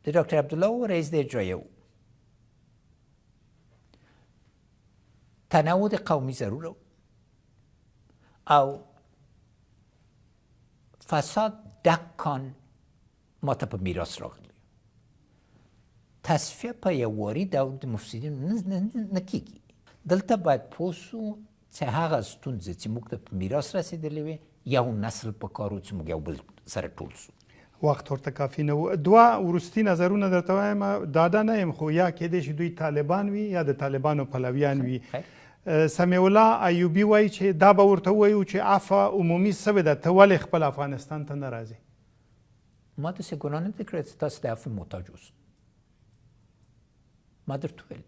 د ډاکټر عبدالله و رئیس د اجرایه و. تنوع د قومي ضروره او فساد دکان ما ته په میراث راغلی. تصفیه په یوواري ډول د مفسدینو نه کېږي. دلته باید پوه سو چې هغه ستونزې چې موږ ته په میراث رسېدلې وې یو نسل په کار و چې موږ یو بل سره ټول سو. وخت ورته کافي نه و. دوه وروستي نظرونه درته وایم، ډاډه نه یم، خو یا کېدای شي دوی طالبان وي یا د طالبانو پلویان وي. سمیع الله ایوبي وایي چې دا به ورته ووایو چې عفوه عمومي سوې ده، ته ولې خپل افغانستان ته نه راځې؟ ما داسې ګناه نه ده کړې چې تاسو د عفو محتاج اوسئ. ما درته ویل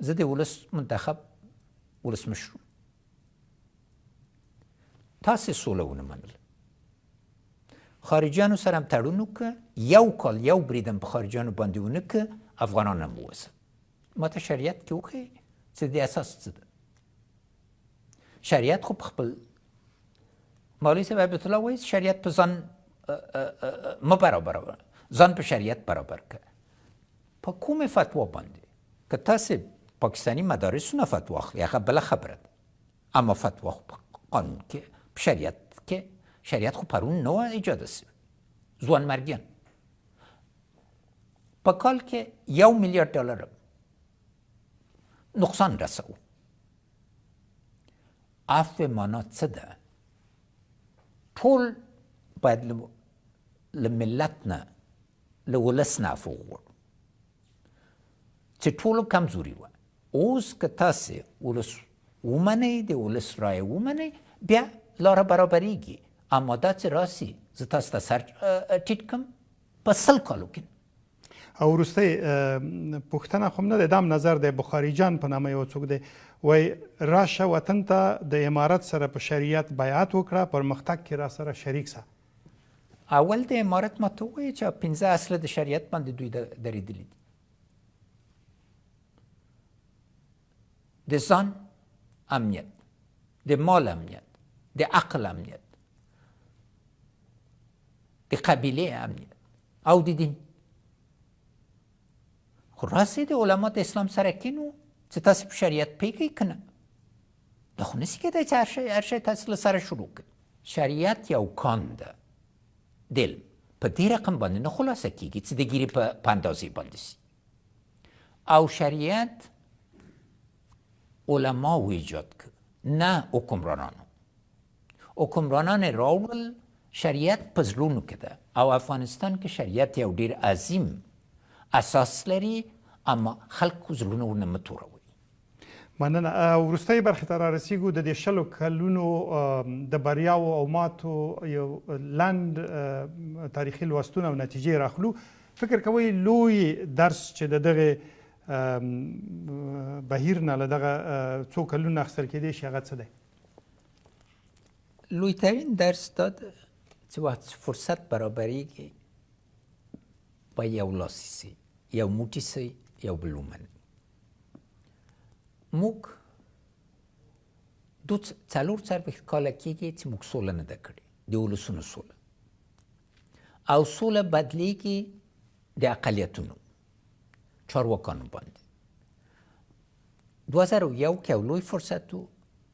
زه د ولس منتخب ولسمشر وم. تاسې سوله ونه منله. خارجیانو سره هم تړون وکړه، یو کال یو بریدم په خارجیانو باندې ونه کړه، افغانان هم ووځه. ما ته شریعت کې وښیئ چې د اساس څه ده. شریعت خو په خپل مولوي صاحب عبیت الله وایي شریعت په ځان مه برابروه، ځان په شریعت برابر کړه. په کومې فتوا باندې که تاسې پاکستاني مدارسو نه فتوا اخلي هغه بله خبره ده، اما فتوا خو په قانون کې په شریعت کې، شریعت خو پرون نه وه ایجاده سوی. ځوانمرګیان په کال کې $1 میلیارد نقصان رسو. عفو معنا څه ده؟ ټول باید له ملت نه له ولس نه عفو وغواړو چې ټولو کمزوري وه. اوس که تاسې ولس ومنئ، د ولس رایه ومنئ، بیا لاره برابریږي. اما دا چې راسي زه تاسو ته سر ټیټ کړم په 100 کالو کې. او وروستی پوښتنه خو نه ده دام نظر دی بخاري جان په نامه یو څوک دی وایي راشه وطن ته د امارت سره په شریعت بیعت وکړه پرمختګ کې را سره شریک سه. اول د امارت ما ته ووایي چې 15 اصله د شریعت باندې دوی درېدلي دي. د ځان امنیت، د مال امنیت، د عقل امنیت، د قبیله امنیت او د دین. خو راسې د علما د اسلام سره کینو چې تاسې په شریعت پوهېږئ که نه؟ دا خو نسي کېدی چې هر شی تاسې له سره شروع کړئ. شریعت یو کان ده د علم، په دې رقم باندې نه خلاصه کېږي چې د ګیرې په اندازې باندې سي. او شریعت علماو ایجاد کړ، نه حکمرانانو. حکمرانان راوړل، شریعت په زړونو کې ده او افغانستان کې شریعت یو ډېر عظیم اساس لري، اما خلکو زړونه ورنه مه توروئ. مننه. وروستۍ برخې ته رارسیږو. د دې 20 کلونو د بریاو او ماتو یو لنډ تاریخي لوستونه او نتیجې راخلو. فکر کوئ لوی درس چې د دغه بهیر نه له دغه څو کلونو اخیستل کېدی شي هغه څه دی؟ لویترین درس دا ده چې وخت فرصت برابریږي باید یو لاسي سي، یو موټی سي، یو بل ومني. موږ 4 کاله کېږي چې موږ سوله نه ده کړې، د ولسونو سوله. او سوله بدلیږي د اقلیتونو چارواکانو باندې. 2001 کې یو لوی فرصت و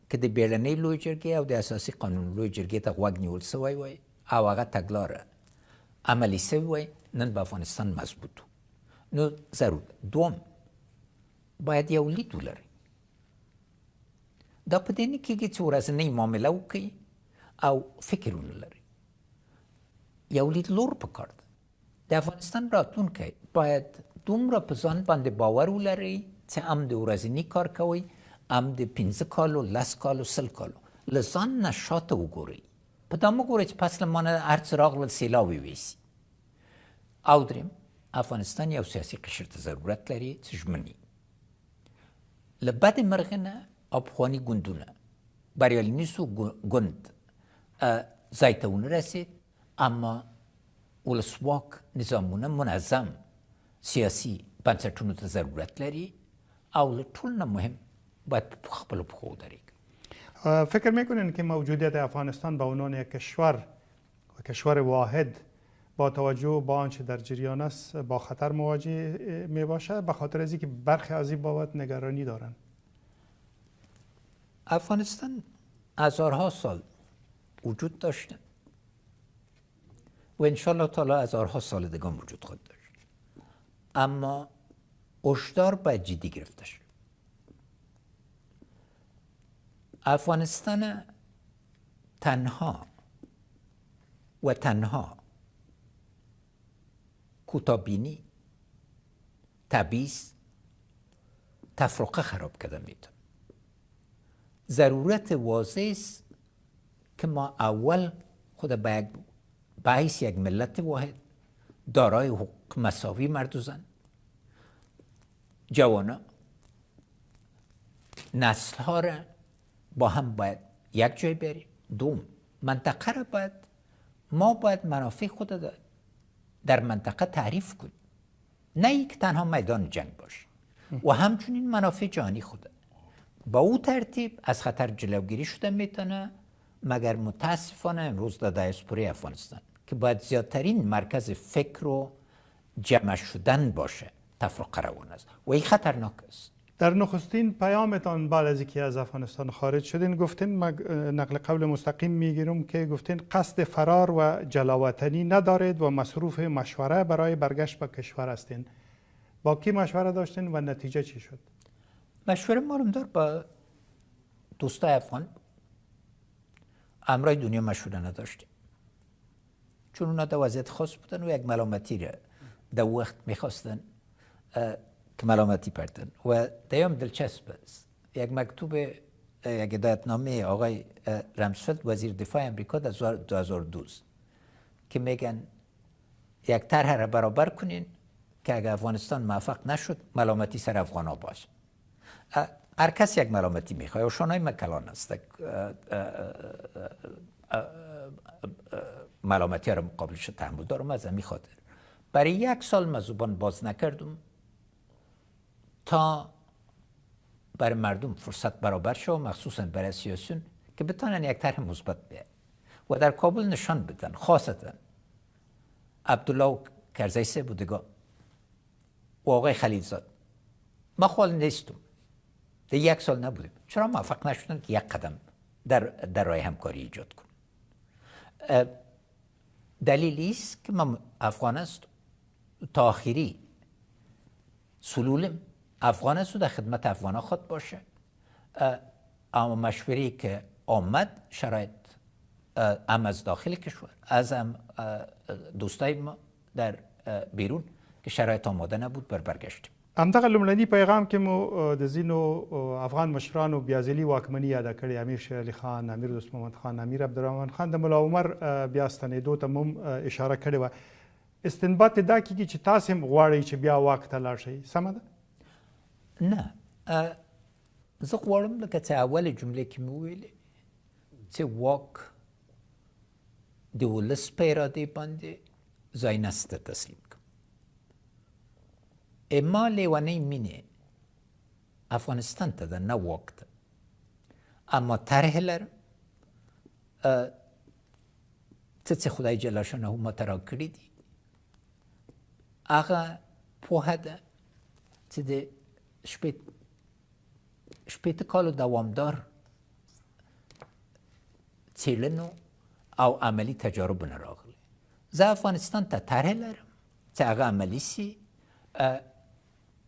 که د بیړنۍ لوی جرګې او د اساسي قانون لوی جرګې ته غوږ نیول سوی وای او هغه تګلاره عملي سوی وای، نن به افغانستان مضبوط و. نو ضرور دوم باید یو لید ولرئ. دا په دې نه کېږي چې ورځنۍ معامله وکړئ او فکر ونه لرئ. یو لید لور پکار ده. د افغانستان راتلونکی باید دومره په ځان باندې باور ولرئ چې هم د ورځني کار کوئ، هم د 15 کالو، 10 کالو، 10 کالو له ځان نه شاته وګورئ. په دا مه ګورئ چې پس له ما نه هر څه راغلل سیلاب ویسي. او دریم افغانستان یو سیاسي قشر ته ضرورت لري چې ژمني. له بد مرغه نه او پخواني ګوندونه بریالینیسو ګوند ځای ته ونه رسید، اما ولسواک نظامونه منظم سیاسي بنسټونو ته ضرورت لري او له ټول نه مهم باید په خپلو پښو ودرېږي. فکر میکنین که موجودیت افغانستان به عنوان یک کشور واحد با توجه به آنچه در جریان است با خطر مواجه می باشد، به خاطر از اینکه برخی از این بابت نگرانی دارند؟ افغانستان هزارها سال وجود داشته و انشالله تعالی هزارها سال دیگه وجود خواهد داشت، اما هشدار باید جدی گرفته شد. افغانستان تنها و تنها کوتاه‌بینی، تبعیض، تفرقه خراب کرده میتونه. ضرورت واضح است که ما اول خود به حیث یک ملت واحد دارای حقوق مساوی مرد و زن، جوانا، نسل ها را با هم باید یک جای بریم. دوم منطقه را ما باید منافع خود در منطقه تعریف کنیم، نه یک تنها میدان جنگ باشه و همچنین منافع جهانی خود. با او ترتیب از خطر جلوگیری شده میتونه، مگر متاسفانه امروز در دیاسپورای افغانستان که باید زیادترین مرکز فکر و جمع شدن باشه تفرقه روان است و این خطرناک است. در نخستین پیامتان بعد از اینکه از افغانستان خارج شدین گفتین، نقل قول مستقیم میگیرم که گفتین قصد فرار و جلاوطنی ندارید و مصروف مشوره برای برگشت به کشور هستین. با کی مشوره داشتین و نتیجه چی شد؟ مشوره مارمدار با دوستای افغان امرای دنیا مشوره نداشتیم، چون اونا در وضعیت خاص بودن و یک ملامتی را در وقت میخواستن که ملامتی پردن و دیام دلچسب است. یک مکتوب، یک هدایتنامه آقای رمزفلد وزیر دفاع امریکا در 2012 که میگن یک طرح را برابر کنین که اگر افغانستان موفق نشد ملامتی سر افغان ها باشه. هر کس یک ملامتی میخواه و شانای مکلان است ملامتی را مقابلش تحمل دارم. از همین خاطر برای 1 سال من زبان باز نکردم تا برای مردم فرصت برابر شد، مخصوصا برای سیاسیون که بتونن یک طرح مثبت بیارن و در کابل نشان بدن، خاصتا عبدالله و کرزی سه بودگاه و آقای خلیلزاد. ما خال نیستم، در 1 سال نبودیم. چرا موفق نشدن که یک قدم در راه همکاری ایجاد کنیم؟ دلیلی است که ما افغان است تا آخری سلولم افغان است و در خدمت افغان خود باشه. اما مشوری که آمد شرایط هم از داخل کشور از هم دوستای ما در بیرون که شرایط آماده نبود برگشتیم. همدغه لومړني پیغام کې مو د ځینو افغان مشرانو بیا ځلي واکمني یاده کړې، امیر شیر علي خان، امیر دوست محمد خان، امیر عبدالرحمن خان، د ملا عمر بیا ستنېدو ته هم اشاره کړې وه. استنباط دا کېږي چې تاسې هم غواړئ چې بیا واک ته لاړ شئ، سمه ده؟ نه، زه غواړم لکه چې اول جملې کې مې وویلې چې واک د ولس په ارادې باندې ځای نسته تسلیم. ما لیوانه مینه افغانستان ته ده، نه واک ته. اما طرح لرم څه خدای جل شانه ما ته راکړي دي، هغه پوهه ده چې د شپېته کالو دوامدار څېړنو او عملي تجاربو نه راغلی. زه افغانستان ته طرح لرم چې هغه عملي سي.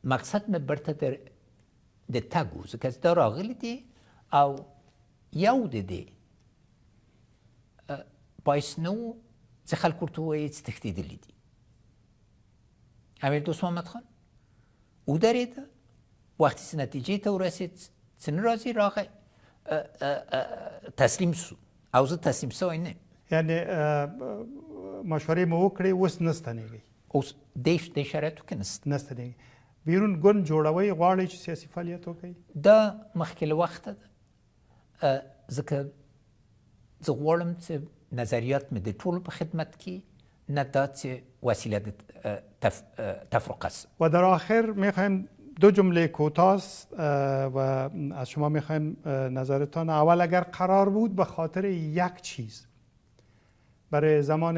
مقصد مې برته د تګ و، ځکه چې دا راغلی دي او یو د دې باعث نه و چې خلکو ورته ووایي چې تښتېدلي دي. امیر دوست محمد خان ودرېده، وقتی چې نتیجې ته ورسېد چې نه راځي راغی تسلیم سو او زه تسلیم سوی نه. یعنې مشورې مو وکړې، اوس نه ستنېږئ؟ اوس دې شرایطو کې نه ستنېږئ. بیرون ګوند جوړوئ، غواړئ چې سیاسي فعالیت وکړئ؟ دا مخکې له وخته ده، ځکه زه غواړم چې نظریات مې د ټولو په خدمت کې، نه دا چې وسیله د تفرقه است. و در آخر میخوایم 2 جمله کوتاه و از شما میخوایم نظرتان. اول اگر قرار بود به خاطر یک چیز برای زمان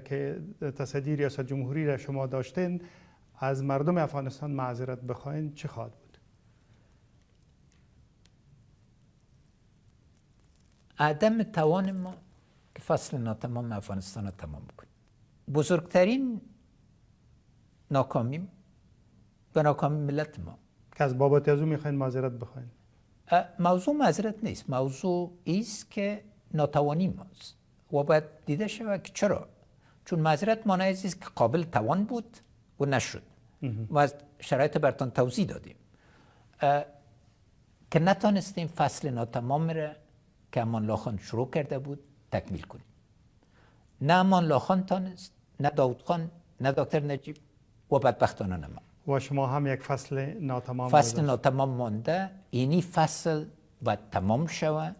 که تصدی ریاست جمهوری را شما داشتین از مردم افغانستان معذرت بخواین، چه خواهد بود؟ عدم توان ما که فصل ناتمام افغانستان را تمام کنیم. بزرگترین ناکامیم و ناکامی ملت ما که از بابت از او میخواین معذرت بخواین. موضوع معذرت نیست، موضوع ایست که ناتوانی ماست و باید دیده شود که چرا. چون معذرت معنی است که قابل توان بود و نشد و از شرایط برتان توضیح دادیم که نتانستیم فصل ناتمام را که امان الله خان شروع کرده بود تکمیل کنیم. نه امان الله خان تانست، نه داود خان، نه دکتر نجیب و بدبختانه نه ما. و شما هم یک فصل ناتمام ناتمام مانده. اینی فصل باید تمام شود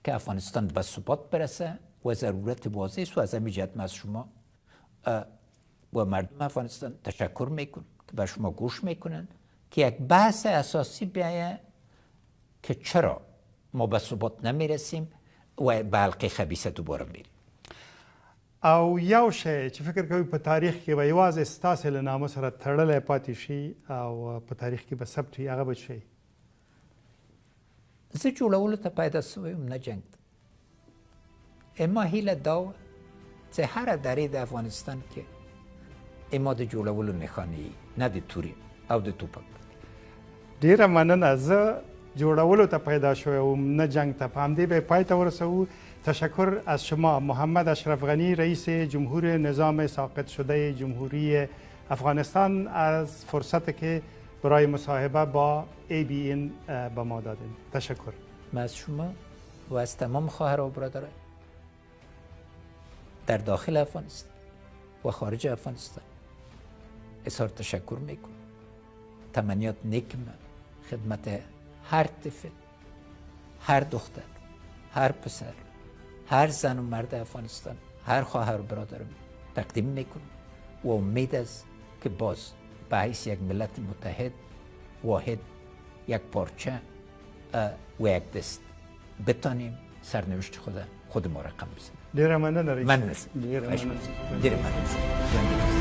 که افغانستان به ثبات برسه و ضرورت واضح است. و از همین جهت از شما و مردم افغانستان تشکر میکنم که به شما گوش میکنن که یک بحث اساسی بیایه که چرا ما به ثبات نمیرسیم و به حلقه خبیثه دوباره میریم. او یو شی چې فکر کوي په تاریخ کې به یوازې ستاسې له نامه سره تړلی پاتې شي او په تاریخ کې به ثبت وي، هغه به شي؟ زه جوړولو ته پیدا سوی یم، نه جنګ ته. ما هیله دا وه چې هره درې د افغانستان کې ما د جوړولو نښانې وي، نه د تورې او د توپک. ډېره مننه. زه جوړولو ته پیدا شوی وم، نه جنگ ته. په همدې به پای ته ورسوو. تشکر از شما محمد اشرف غنی، رئیس جمهور نظام ساقط شده جمهوری افغانستان، از فرصتی که برای مصاحبه با ABN به ما دادین. تشکر. من از شما و از تمام خواهر و برادران در داخل افغانستان و خارج افغانستان اظهار تشکر میکنم. تمنیات نیکم خدمت هر طفل، هر دختر، هر پسر، هر زن و مرد افغانستان، هر خواهر و برادرم تقدیم میکنم و امید است که باز به حیث یک ملت متحد، واحد، یک پارچه و یک دست بتانیم سرنوشت خود ما رقم بزنیم. ډیره مننه رئیس. مننه. ډیره مننه. ډیره مننه.